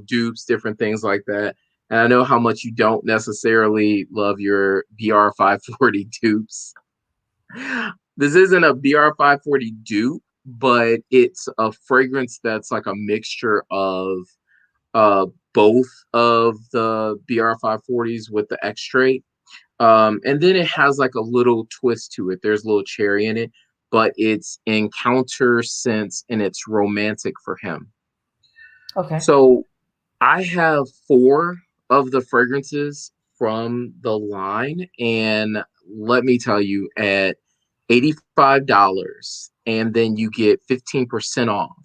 dupes, different things like that. And I know how much you don't necessarily love your BR540 dupes. This isn't a BR540 dupe, but it's a fragrance that's like a mixture of uh both of the BR540s with the extrait. And then it has like a little twist to it. There's a little cherry in it, but it's encounter scents and it's romantic for him.
Okay.
So I have 4 of the fragrances from the line, and let me tell you, at $85, and then you get 15% off,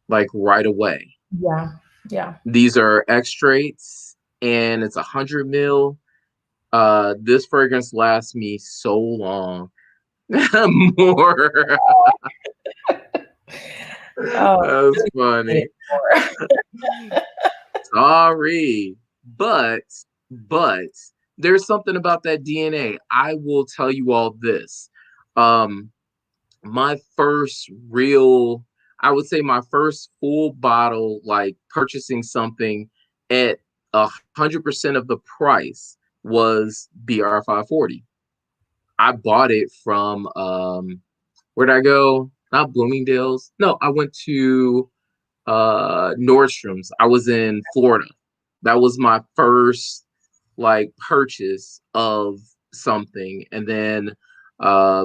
like right away.
Yeah. Yeah.
These are extracts, and it's 100 mil. This fragrance lasts me so long. More.
Oh,
That's funny. Sorry. But there's something about that DNA. I will tell you all this. Um, my first real, I would say my first full bottle, like purchasing something at 100% of the price was BR540. I bought it from where'd I go? Not Bloomingdale's. No, I went to Nordstrom's. I was in Florida. That was my first like purchase of something. And then I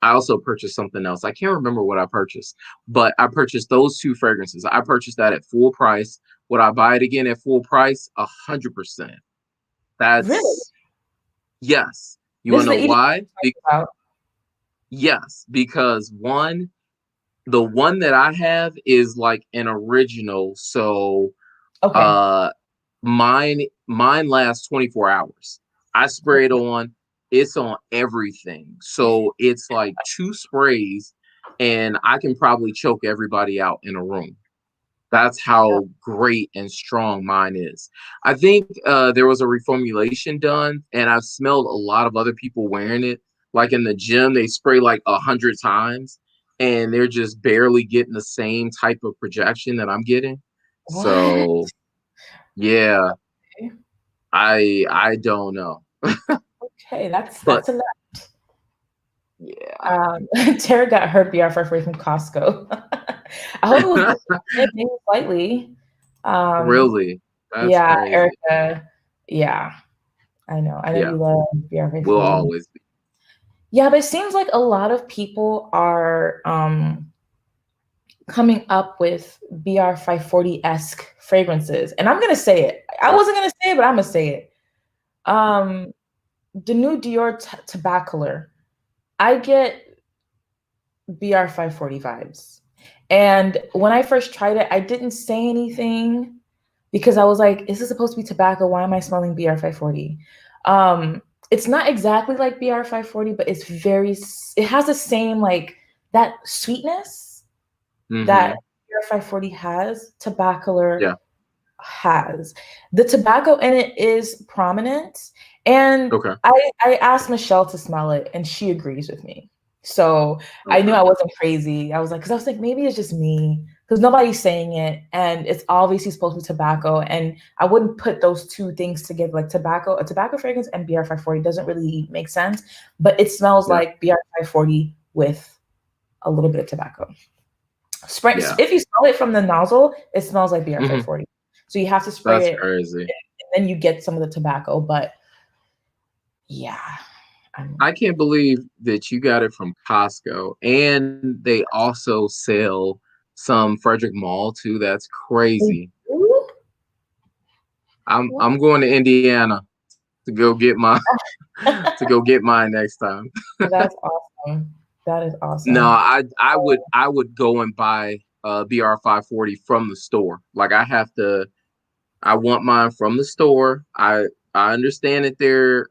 also purchased something else. I can't remember what I purchased, but I purchased those 2 fragrances. I purchased that at full price. Would I buy it again at full price? 100%.
really?
That's yes. You
This
wanna
is
know
the eating
why?
about.
Yes, because the one that I have is like an original. So
Okay.
uh mine lasts 24 hours. I spray it on, it's on everything. So it's like 2 sprays and I can probably choke everybody out in a room. That's how great and strong mine is. I think there was a reformulation done, and I've smelled a lot of other people wearing it. Like in the gym, they spray like 100 times, and they're just barely getting the same type of projection that I'm getting.
What?
So yeah, I don't know,
Okay,
but
that's a lot.
yeah,
Tara got her BR for free from Costco. I hope it was good, maybe slightly. Um,
really, that's
yeah,
crazy.
Erica. Yeah, I know. I know
Yeah,
you love BR
will
40.
always be.
Yeah, but it seems like a lot of people are coming up with BR 540-esque fragrances. And I'm gonna say it. I wasn't gonna say it, but I'm gonna say it. Um, the new Dior Tabacler. I get BR 540 vibes. And when I first tried it, I didn't say anything because I was like, is this supposed to be tobacco? Why am I smelling BR 540? It's not exactly like BR 540, but it has the same like that sweetness that
Mm-hmm.
BR 540 has, Tabacler
Yeah.
has. The tobacco in it is prominent. And
Okay.
I asked Michelle to smell it and she agrees with me. So I knew
Okay.
I wasn't crazy. I was like, because I was like, maybe it's just me because nobody's saying it. And it's obviously supposed to be tobacco. And I wouldn't put those 2 things together like a tobacco fragrance and BR 540 doesn't really make sense. But it smells
Yeah.
like BR 540 with a little bit of tobacco. Spray,
Yeah.
if you smell it from the nozzle, it smells like BR
Hmm.
540. So you have to
That's
spray it
crazy.
and then you get some of the tobacco. But yeah,
I can't believe that you got it from Costco, and they also sell some Frederick Mall too. That's
they
crazy.
do? What?
I'm going to Indiana to go get my to go get mine next time.
That's awesome. That is
No,
awesome.
I would go and buy BR 540 from the store. Like I want mine from the store. I understand that they're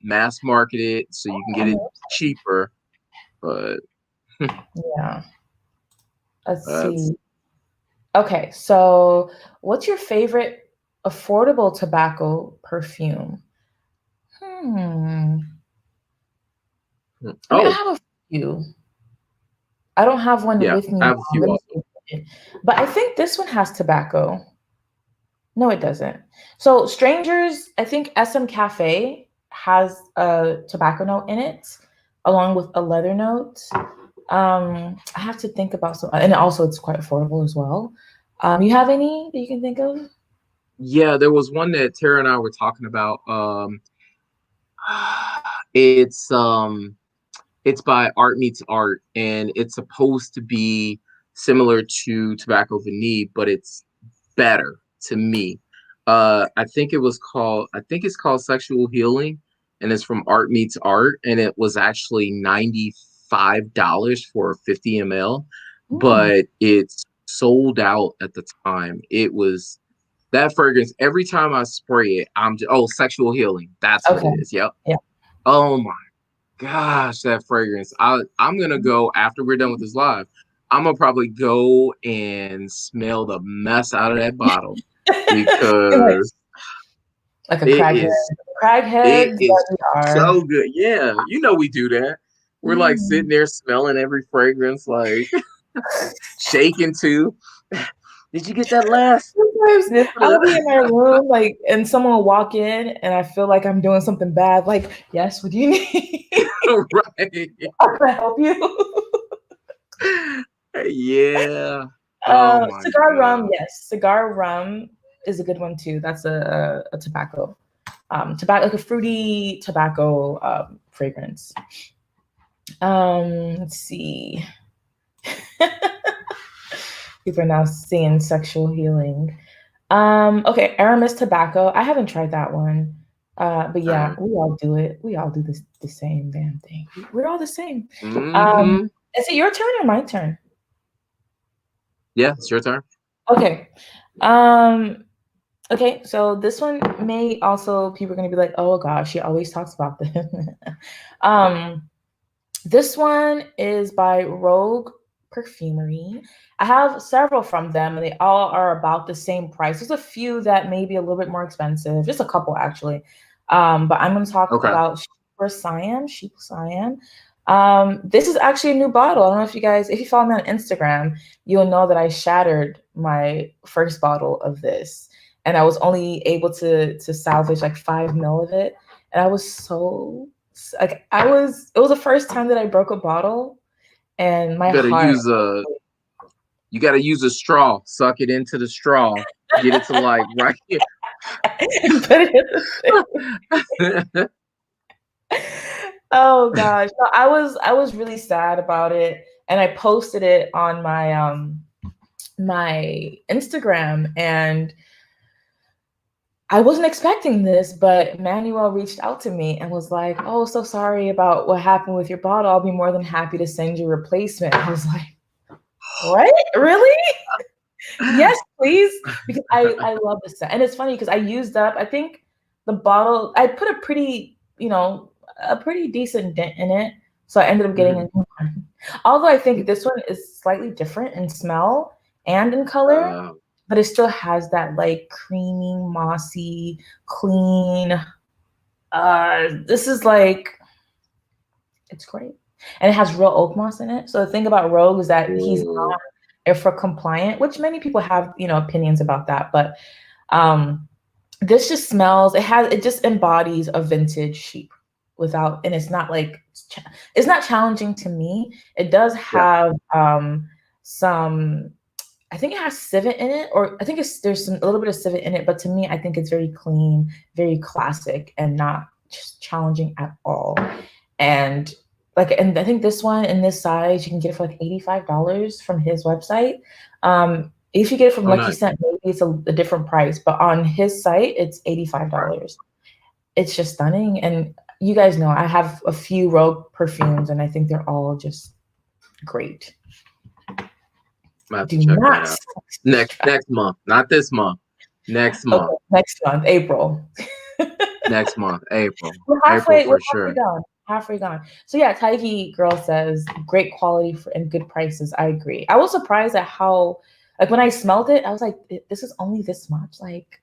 mass marketed so you can get it cheaper, but
Yeah. Let's
That's
see. Okay, so what's your favorite affordable tobacco perfume? Hmm. I mean, I
oh
have a few. I don't have one
yeah,
with me
I
now.
have a few
Let me
also.
see. But I think this one has tobacco. No, it doesn't. So Strangers, I think SM Cafe has a tobacco note in it, along with a leather note. I have to think about some, and also it's quite affordable as well. You have any that you can think of?
Yeah, there was one that Tara and I were talking about. It's it's by Art Meets Art, and it's supposed to be similar to Tobacco Vanille, but it's better to me. I think it's called Sexual Healing, and it's from Art Meets Art, and it was actually $95 for 50 ml,
Hmm.
but it's sold out at the time. It was that fragrance. Every time I spray it, oh, Sexual Healing. That's what
Okay.
it is. Yep.
Yeah.
Oh my gosh, that fragrance. I'm gonna go after we're done with this live. I'm gonna probably go and smell the mess out of that bottle
Like
because
like a
it
crackhead.
is it
Crackheads
is
that we are.
so good. Yeah, you know we do that. We're like sitting
Mm.
there smelling every fragrance, like shaking too. Did you get that last
Sometimes
sniff of
I'll be
the
in my room, like, and someone will walk in, and I feel like I'm doing something bad. Like, yes, what do you need?
right?
How can I help you?
Yeah. Oh my
Cigar rum,
god.
yes. Cigar rum is a good one too. That's a tobacco, tobacco, like a fruity tobacco fragrance. Let's see. People are now seeing sexual healing. Okay, Aramis tobacco. I haven't tried that one. But yeah, we all do it. We all do this the same damn thing. We're all the same.
Mm-hmm.
Is it your turn or my turn?
Yeah, it's your turn.
Okay. Um, okay, so this one may also people are gonna be like, oh gosh, she always talks about this. um, this one is by Rogue Perfumery. I have several from them, and they all are about the same price. There's a few that may be a little bit more expensive, just a couple actually. But I'm going to talk
Okay.
about Sheep Cyan. This is actually a new bottle. I don't know if you guys, if you follow me on Instagram, you'll know that I shattered my first bottle of this, and I was only able to salvage like 5 ml of it, and I was so like it was the first time that I broke a bottle, and my
You gotta
heart
use you gotta use a straw. Suck it into the straw. Get it to like right here.
and put it in the oh gosh. No, I was really sad about it, and I posted it on my Instagram, and I wasn't expecting this, but Manuel reached out to me and was like, "Oh, so sorry about what happened with your bottle. I'll be more than happy to send you a replacement." I was like, "What? Really?" Yes, please, because I love this scent, and it's funny because I used up. I think the bottle. I put a pretty, a pretty decent dent in it, so I ended up getting a
Mhm.
new one. Although I think this one is slightly different in smell and in color,
Uh,
but it still has that like creamy, mossy, clean. This is like it's great, and it has real oak moss in it. So the thing about Rogue is that he's
ooh,
not IFRA compliant, which many people have, opinions about that. But um, this just smells. It just embodies a vintage sheep without, and it's not like it's not challenging to me. It does
yeah.
have some. I think it has civet in it, or I think there's a little bit of civet in it. But to me, I think it's very clean, very classic, and not just challenging at all. And and I think this one in this size, you can get it for like $85 from his website. If you get it from
Oh,
Lucky
nice.
Scent, maybe it's a different price, but on his site, it's $85. It's just stunning. And you guys know I have a few Rogue perfumes, and I think they're all just great.
I'm gonna have to
Do
check that
not.
out. Next month, not this month. Next month.
Okay, next month, April.
Next month, April.
We're
April
halfway. We're
for
halfway
sure.
done. halfway gone. So yeah, Taiki girl says great quality and good prices. I agree. I was surprised at how, like when I smelled it, I was like, this is only this much. Like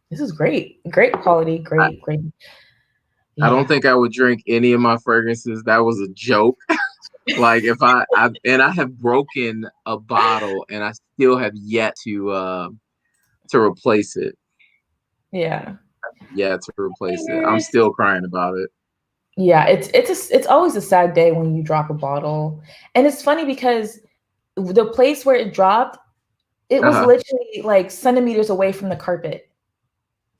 this is great, great quality, great.
I don't
Yeah.
think I would drink any of my fragrances. That was a joke. Like if I have broken a bottle and I still have yet to replace it.
Yeah.
Yeah, to replace it. I'm still crying about it.
Yeah, it's always a sad day when you drop a bottle. And it's funny because the place where it dropped, it was
Uh-huh.
literally like centimeters away from the carpet.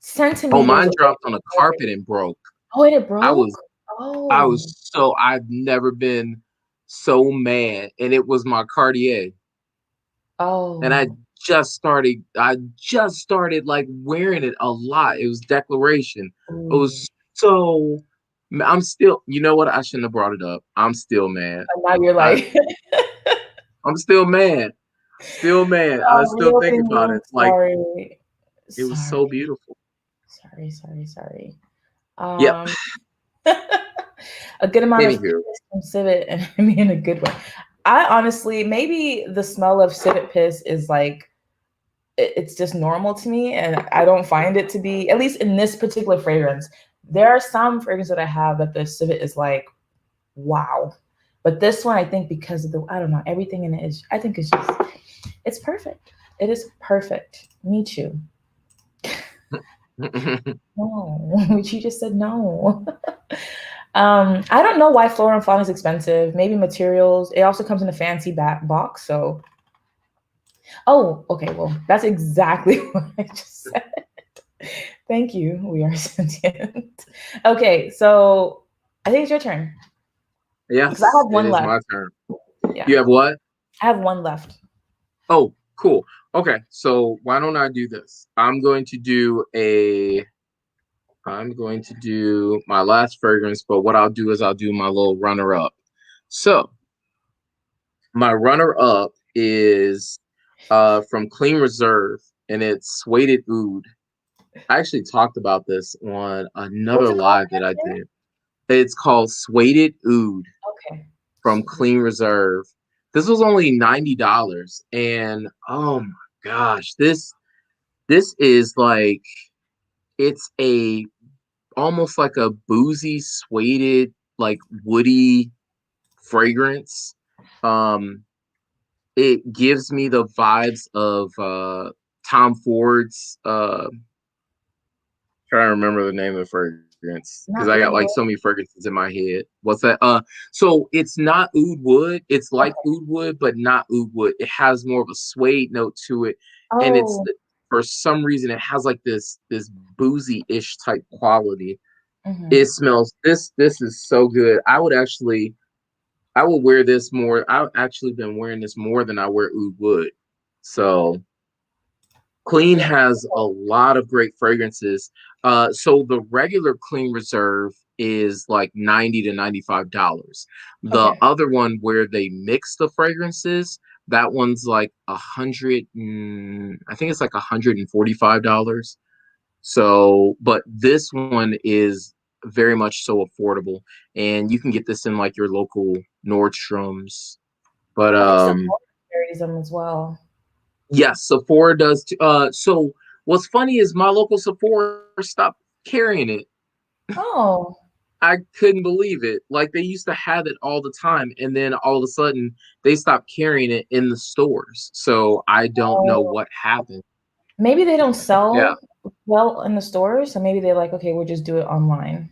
Oh,
Centimeters
mine
away
dropped
from
on
the
a
carpet.
carpet and broke.
Oh, and it
I
broke?
was I
Oh.
was so I've never been so mad, and it was my Cartier, and
Oh.
I just started like wearing it a lot. It was Declaration. It
Ooh.
was so I'm still, you know what? I shouldn't have brought it up. I'm still mad.
And now you're
I
like,
I'm still mad. Still mad. I
oh,
still think
reopening
about
wound.
it. Like
Sorry.
it was so
Sorry.
beautiful.
Sorry.
Yep.
Um, a good amount of
Anywho.
piss from civet, and I mean in a good way. I honestly, maybe the smell of civet piss is like it's just normal to me, and I don't find it to be, at least in this particular fragrance. There are some fragrances that I have that the civet is like, wow. But this one, I think because of the, I don't know, everything in it is, I think it's just, it's perfect. It is perfect. Me too. No, she just said no. I don't know why Flora and Fauna is expensive. Maybe materials. It also comes in a fancy box. So, oh, okay. Well, that's exactly what I just said. Thank you. We are sentient. Okay, so I think it's your turn because I
Yes,
have
it
one
is
left.
my turn.
Yeah,
You have what?
I have one left.
Oh, cool. Okay, so why don't I do this? I'm going to do my last fragrance, but what I'll do is I'll do my little runner up. So my runner up is from Clean Reserve, and it's Suede Oud. I actually talked about this on
What's
another
it called
live that I
again?
did. It's called Suede Oud
Okay.
from
Sweet.
Clean Reserve. This was only $90, and oh my gosh, this is like it's a almost like a boozy, suede, like woody fragrance. Um, it gives me the vibes of Tom Ford's trying to remember the name of the fragrance because
Not
I got
Oud
like
Wood.
so many fragrances in my head. What's that? So it's not oud wood. It's like
Okay.
oud wood, but not oud wood. It has more of a suede note to it, and it's
Oh.
for some reason it has like this boozy-ish type quality. It
Hmm.
smells this is so good. I would wear this more. I've actually been wearing this more than I wear oud wood. So Clean
Yeah.
has a lot of great fragrances. So the regular Clean Reserve is like $90 to $95. The
Okay.
other one where they mix the fragrances, that one's like I think it's like $145. So, but this one is very much so affordable, and you can get this in like your local Nordstrom's. But
I think Sephora carries them as well.
yes, Sephora does too. So what's funny is my local Sephora stopped carrying it.
Oh.
I couldn't believe it. Like they used to have it all the time, and then all of a sudden they stopped carrying it in the stores. So I don't know
Oh.
what happened.
Maybe they don't
Yeah,
sell well in the stores, so maybe they're like, okay, we'll just do it online.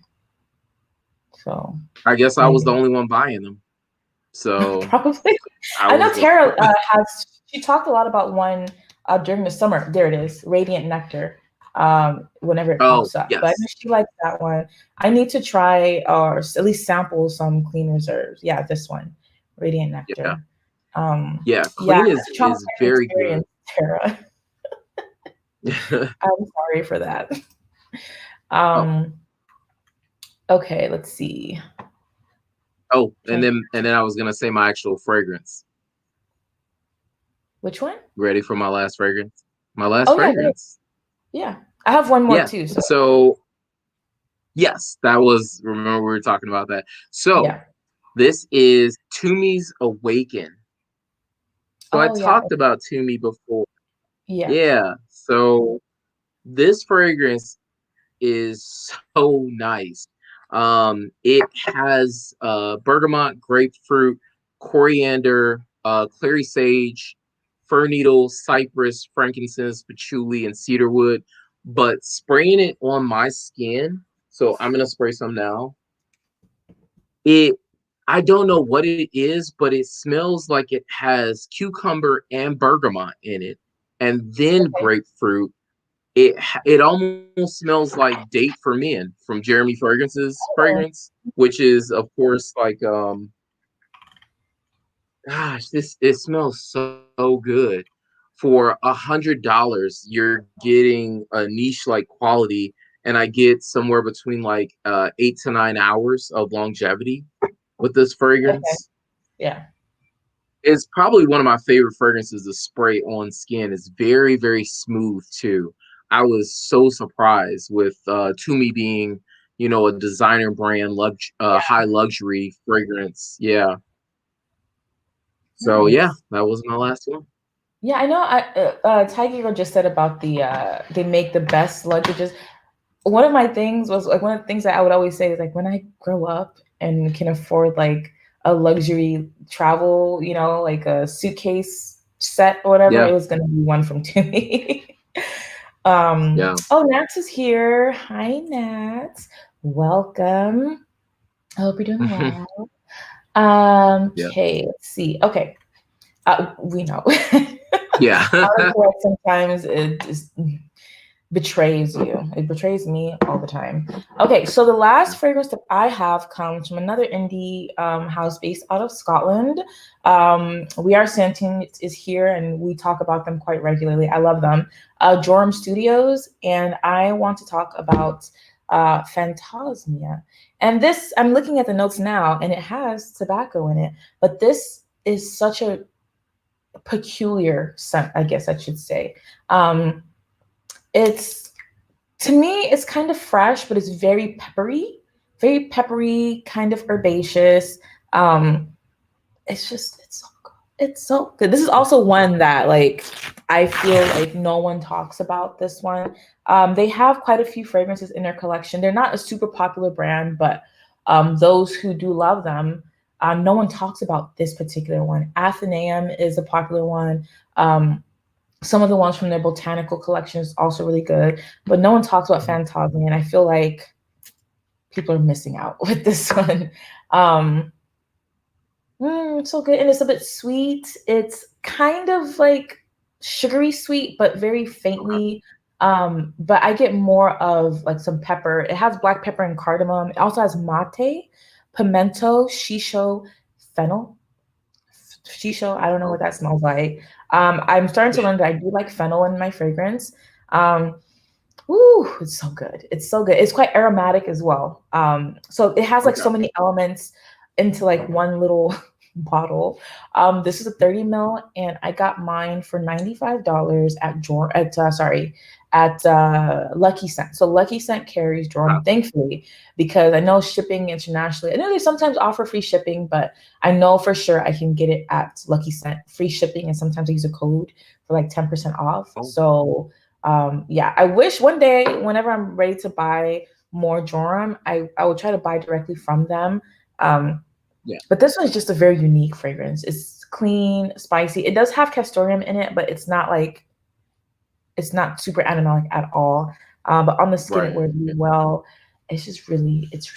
So
I guess I was the
maybe.
only one buying them. So
Probably.
I
I know
was the
Tara has. She talked a lot about one during the summer. There it is, Radiant Nectar. Whenever it
oh
pops up, but I know
yes,
she likes that one. I need to try or at least sample some Clean Reserves. Yeah, this one, Radiant
yeah,
Nectar.
yeah.
Yeah,
Clean
that's a
is
traumatizing
very good.
experience, Tara. I'm sorry for that.
Oh,
Um, okay, let's see.
oh, and
Trying,
then I was gonna say my actual fragrance.
which one?
Ready for my last fragrance? My last
Oh yeah, go ahead.
fragrance.
Yeah. I have one more
Yeah.
too. So
So Yes, that was, remember we were talking about that. So
Yeah.
this is Toomey's Awaken. So I
Oh yeah.
talked about Toomey before.
Yeah.
Yeah. So this fragrance is so nice. It has bergamot, grapefruit, coriander, clary sage, fir needle, cypress, frankincense, patchouli, and cedarwood. But spraying it on my skin, so I'm gonna spray some now. It, I don't know what it is, but it smells like it has cucumber and bergamot in it, and then
Okay.
grapefruit. It almost smells like Date for Men from Jeremy Fragrance's
Oh,
fragrance, which is of course like gosh, this it smells so good. For $100, you're getting a niche like quality, and I get somewhere between like 8 to 9 hours of longevity with this
okay.
fragrance.
Yeah.
It's probably one of my favorite fragrances to spray on skin. It's very, very smooth too. I was so surprised with Tumi being, a designer brand, high luxury fragrance. Yeah. So yeah,
Nice.
that was my last one.
Yeah, I know. Tiger Girl just said about they make the best luggages. One of my things was like one of the things that I would always say is like when I grow up and can afford like a luxury travel, like a suitcase set or whatever,
Yeah,
it was gonna be one from Tumi.
yeah,
Oh, Nats is here. Hi, Nats. Welcome. I hope you're doing well.
yeah,
Okay, let's see. Okay, we know.
yeah,
Autocorrect sometimes it just betrays you. It betrays me all the time. Okay, so the last fragrance that I have comes from another indie house based out of Scotland. We Are Santin is here, and we talk about them quite regularly. I love them. Joram Studios, and I want to talk about Phantasmia. And this, I'm looking at the notes now, and it has tobacco in it, but this is such a peculiar scent, I guess I should say. Um, it's to me, it's kind of fresh, but it's very peppery, kind of herbaceous. Um, it's so good. It's so good. This is also one that like I feel like no one talks about this one. They have quite a few fragrances in their collection. They're not a super popular brand, but those who do love them, no one talks about this particular one. Athenaeum is a popular one. Some of the ones from their botanical collection is also really good, but no one talks about Phantasm, and I feel like people are missing out with this one. Um, it's so good, and it's a bit sweet. It's kind of like sugary sweet, but very
okay.
faintly. But I get more of like some pepper. It has black pepper and cardamom. It also has mate, pimento, shisho, fennel. Shisho, I don't know
Oh,
what that smells like. I'm starting to learn that I do like fennel in my fragrance. Um, Ooh, it's so good. It's so good. It's quite aromatic as well. So it has like
okay.
so many elements into like one little bottle. This is a 30 ml, and I got mine for $95 at Lucky Scent. So Lucky Scent carries
Okay.
Jordan, thankfully, because I know shipping internationally. I know they sometimes offer free shipping, but I know for sure I can get it at Lucky Scent free shipping, and sometimes I use a code for like 10% off.
Oh,
So yeah, I wish one day, whenever I'm ready to buy more Joram, I will try to buy directly from them. Um,
yeah.
but this one is just a very unique fragrance. It's clean, spicy. It does have castoreum in it, but it's not super animalic at all. But on the skin, it
Right.
wears really well. It's just really, it's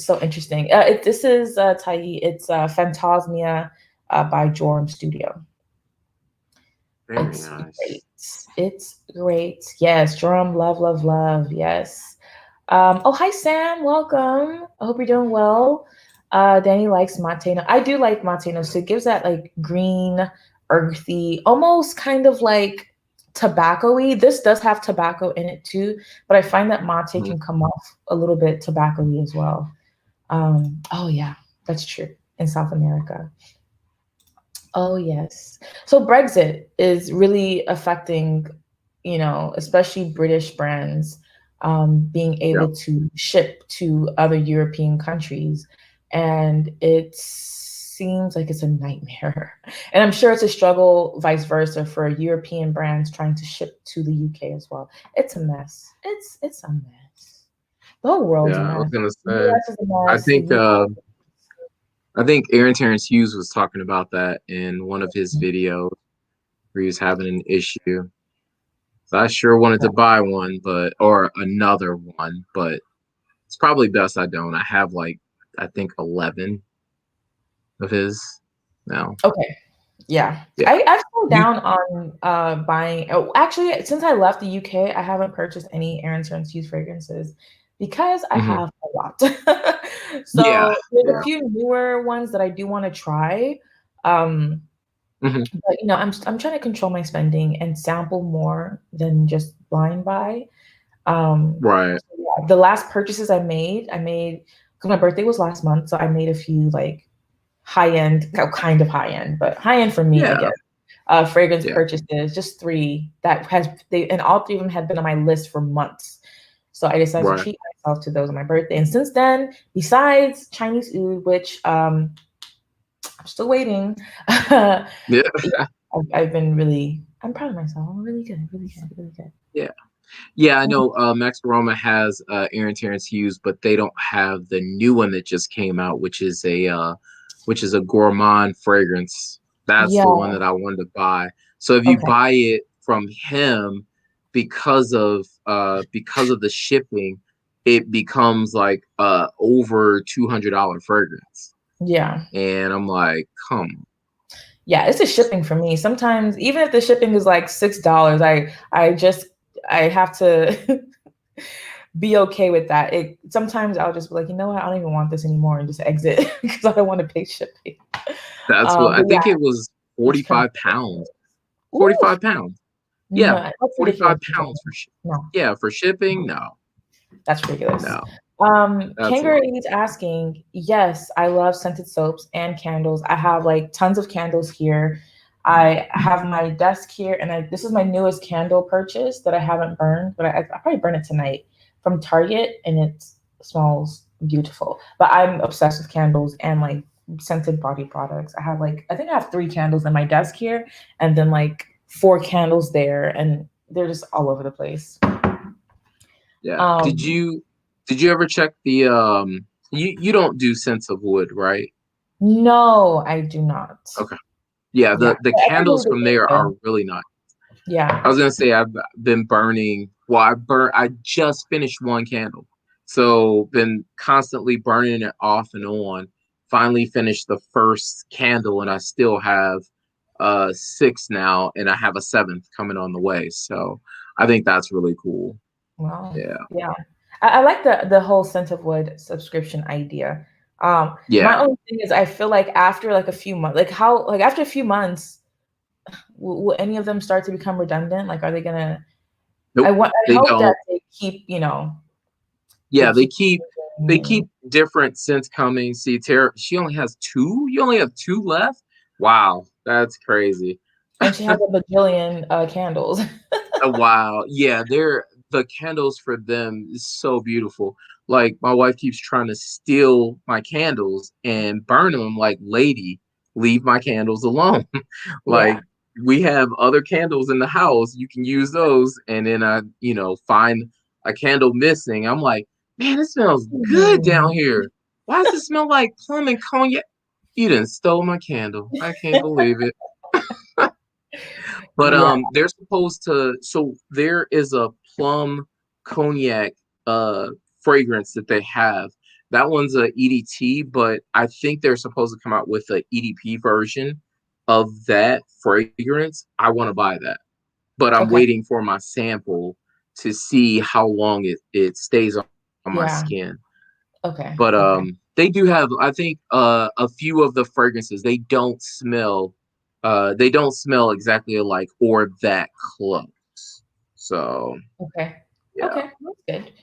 so interesting. This is Tai. It's Phantasmia by Joram Studio.
Very
It's
nice.
great. It's great. Yes, drum, love, love, love. Yes. Oh, hi, Sam. Welcome. I hope you're doing well. Danny likes Mateno. I do like Mateno. So it gives that like green, earthy, almost kind of like tobacco-y. This does have tobacco in it too, but I find that mate
Mhm.
can come off a little bit tobacco-y as well. Oh yeah, that's true in South America. Oh, yes. So Brexit is really affecting, especially British brands. being able to ship to other European countries. And it seems like it's a nightmare. And I'm sure it's a struggle, vice versa, for European brands trying to ship to the UK as well. It's a mess. It's a mess. The whole world's a
Yeah, I was
mess.
gonna
The
say.
US is a
I
mess.
think I think Aaron Terrence Hughes was talking about that in one of his videos where he was having an issue. So I sure wanted to buy one, or another one, but it's probably best I don't. I have like I think 11 of his now.
Okay. Yeah.
Yeah.
I've slowed
You
down on buying. Oh, actually, since I left the UK, I haven't purchased any Aaron Stearns Hughes fragrances because I
mhm.
have a lot.
Yeah.
So there's a
Yeah.
few newer ones that I do want to try. Um,
Mhm.
but I'm trying to control my spending and sample more than just blind buy.
Right.
So yeah, the last purchases I made because my birthday was last month, so I made a few like high end, kind of high end, but high end for me, I
Yeah.
guess. Fragrance
Yeah.
purchases, just 3 that and all 3 of them had been on my list for months. So I decided to
Right.
treat myself to those on my birthday. And since then, besides Chinese oud, which I'm still waiting,
Yeah.
I've been really, I'm proud of myself. I'm really good, really good, really good.
Yeah. Yeah, I know Max Aroma has Aaron Terrence Hughes, but they don't have the new one that just came out, which is a gourmand fragrance. That's
Yeah.
the one that I wanted to buy. So if you
Okay.
buy it from him because of the shipping, it becomes like over $200 fragrance.
Yeah.
And I'm like, come.
Yeah, it's the shipping for me. Sometimes, even if the shipping is like $6, I have to be okay with that. Sometimes I'll just be like, you know what, I don't even want this anymore and just exit because I don't want to pay shipping.
That's what I
But yeah,
think it was
it's
45
crazy.
pounds.
Ooh,
45 pounds. Yeah,
no, that's
45
ridiculous.
pounds for
No,
yeah, for shipping? No.
that's ridiculous.
No. That's a
Kangaroo
lot.
is asking, yes, I love scented soaps and candles. I have like tons of candles here. I have my desk here, and this is my newest candle purchase that I haven't burned, but I probably burn it tonight from Target, and it smells beautiful. But I'm obsessed with candles and like scented body products. I think I have 3 candles in my desk here, and then like 4 candles there, and they're just all over the place.
Yeah.
Um,
Did you ever check the you don't do Sense of Wood, right?
no, I do not.
Okay. Yeah,
Yeah,
the
I
candles
heard
from
they
there
were
are
good.
really nice. I
Yeah.
was gonna say I've been burning. Well, I just finished one candle, so been constantly burning it off and on. Finally finished the first candle, and I still have 6 now, and I have a 7th coming on the way. So I think that's really cool.
Wow.
Yeah,
Yeah. I like the whole scent of wood subscription idea. My
yeah.
only thing is I feel like after like a few months, after a few months, will any of them start to become redundant? Like, are they gonna?
Nope,
I
they
hope that
don't.
they keep, they
Yeah,
keep.
they keep different scents coming. See, Tara, she only has 2. You only have 2 left. Wow, that's crazy.
And she has a bajillion candles.
Wow. Yeah, they're the candles for them is so beautiful. Like my wife keeps trying to steal my candles and burn them. Like, lady, leave my candles alone.
Yeah.
Like we have other candles in the house. You can use those. And then find a candle missing. I'm like, man, it smells good down
Mhm.
here. Why does it smell like plum and cognac? You didn't stole my candle. I can't believe it. But
Yeah.
they're supposed to so there is a plum cognac uh fragrance that they have. That one's a EDT, but I think they're supposed to come out with a EDP version of that fragrance. I want to buy that. But I'm
Okay.
waiting for my sample to see how long it stays on my
Yeah.
skin.
Okay.
But
Okay.
they do have, I think, a few of the fragrances. They don't smell exactly alike or that close. So
Okay.
yeah,
Okay. That's good.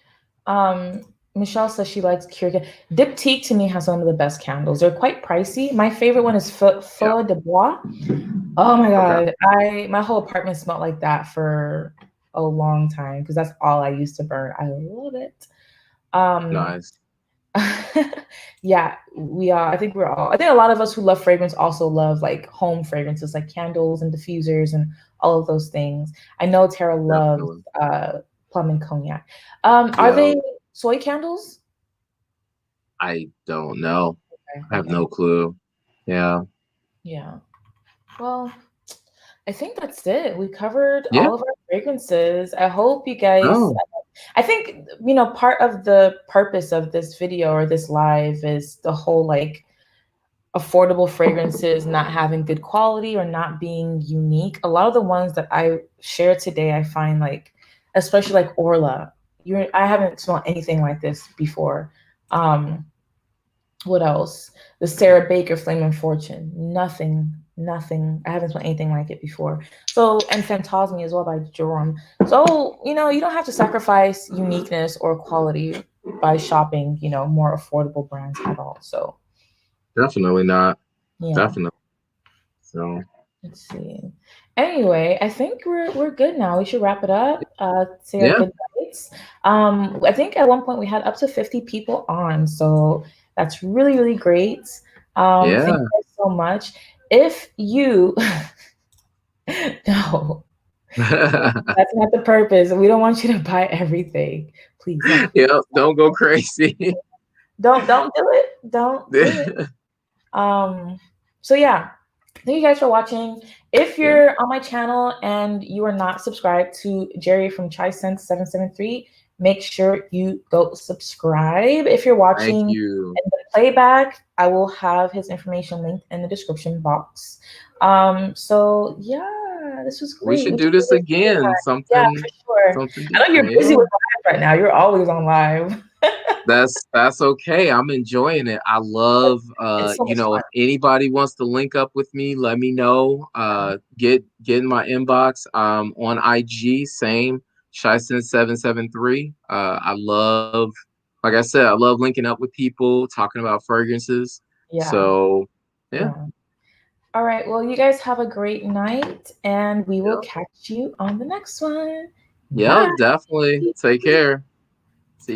Um, Michelle says she likes Keurig. Diptyque to me has some of the best candles. They're quite pricey. My favorite one is
yeah,
Feu de Bois. Oh my
okay,
God. My whole apartment smelled like that for a long time because that's all I used to burn. I love it. Um,
Nice.
yeah, we are. I think we're all. I think a lot of us who love fragrance also love like home fragrances, like candles and diffusers and all of those things. I know Tara loves
Definitely.
plum and cognac. Are
Yeah.
they soy candles?
I don't know.
Okay,
I have
okay,
no clue. Yeah.
yeah. Well, I think that's it. We covered
Yeah.
all of our fragrances. I hope you guys.
Oh,
I think part of the purpose of this video or this live is the whole like affordable fragrances not having good quality or not being unique. A lot of the ones that I share today, I find like, especially like Orla, I haven't smelled anything like this before. Um, what else? The Sarah Baker Flame and Fortune, nothing. I haven't smelled anything like it before. So, and Phantasmi as well by Jerome. So, you don't have to sacrifice uniqueness or quality by shopping, more affordable brands at all. So,
definitely not.
yeah.
Definitely. So,
Let's see. Anyway, I think we're good now. We should wrap it up. Say our
yeah.
goodbyes. I think at one point we had up to 50 people on, so that's really, really great. Thank
Yeah.
you guys so much. If you no, that's not the purpose. We don't want you to buy everything. Please, no.
Yep. Don't go crazy.
Don't do it. Don't do it. Um, so yeah, thank you guys for watching. If
Yeah.
you're on my channel and you are not subscribed to Jerry from ChiScents773, make sure you go subscribe. If you're
Thank
watching
you.
in the playback, I will have his information linked in the description box. So yeah, this was
We
great.
should
We
do
took
this
really good
again.
time. Yeah, for sure.
Something
I know you're
different.
busy
Yeah.
with live right now. You're always on live.
That's okay. I'm enjoying it. I love
It's so much
if anybody wants to link up with me, let me know.
fun.
Get in my inbox. On IG, same ChiScents773. I love, like I said, I love linking up with people, talking about fragrances.
Yeah,
So yeah.
yeah. All right. Well, you guys have a great night, and we will
Yeah.
catch you on the next one.
Yeah,
Bye.
definitely. Take care.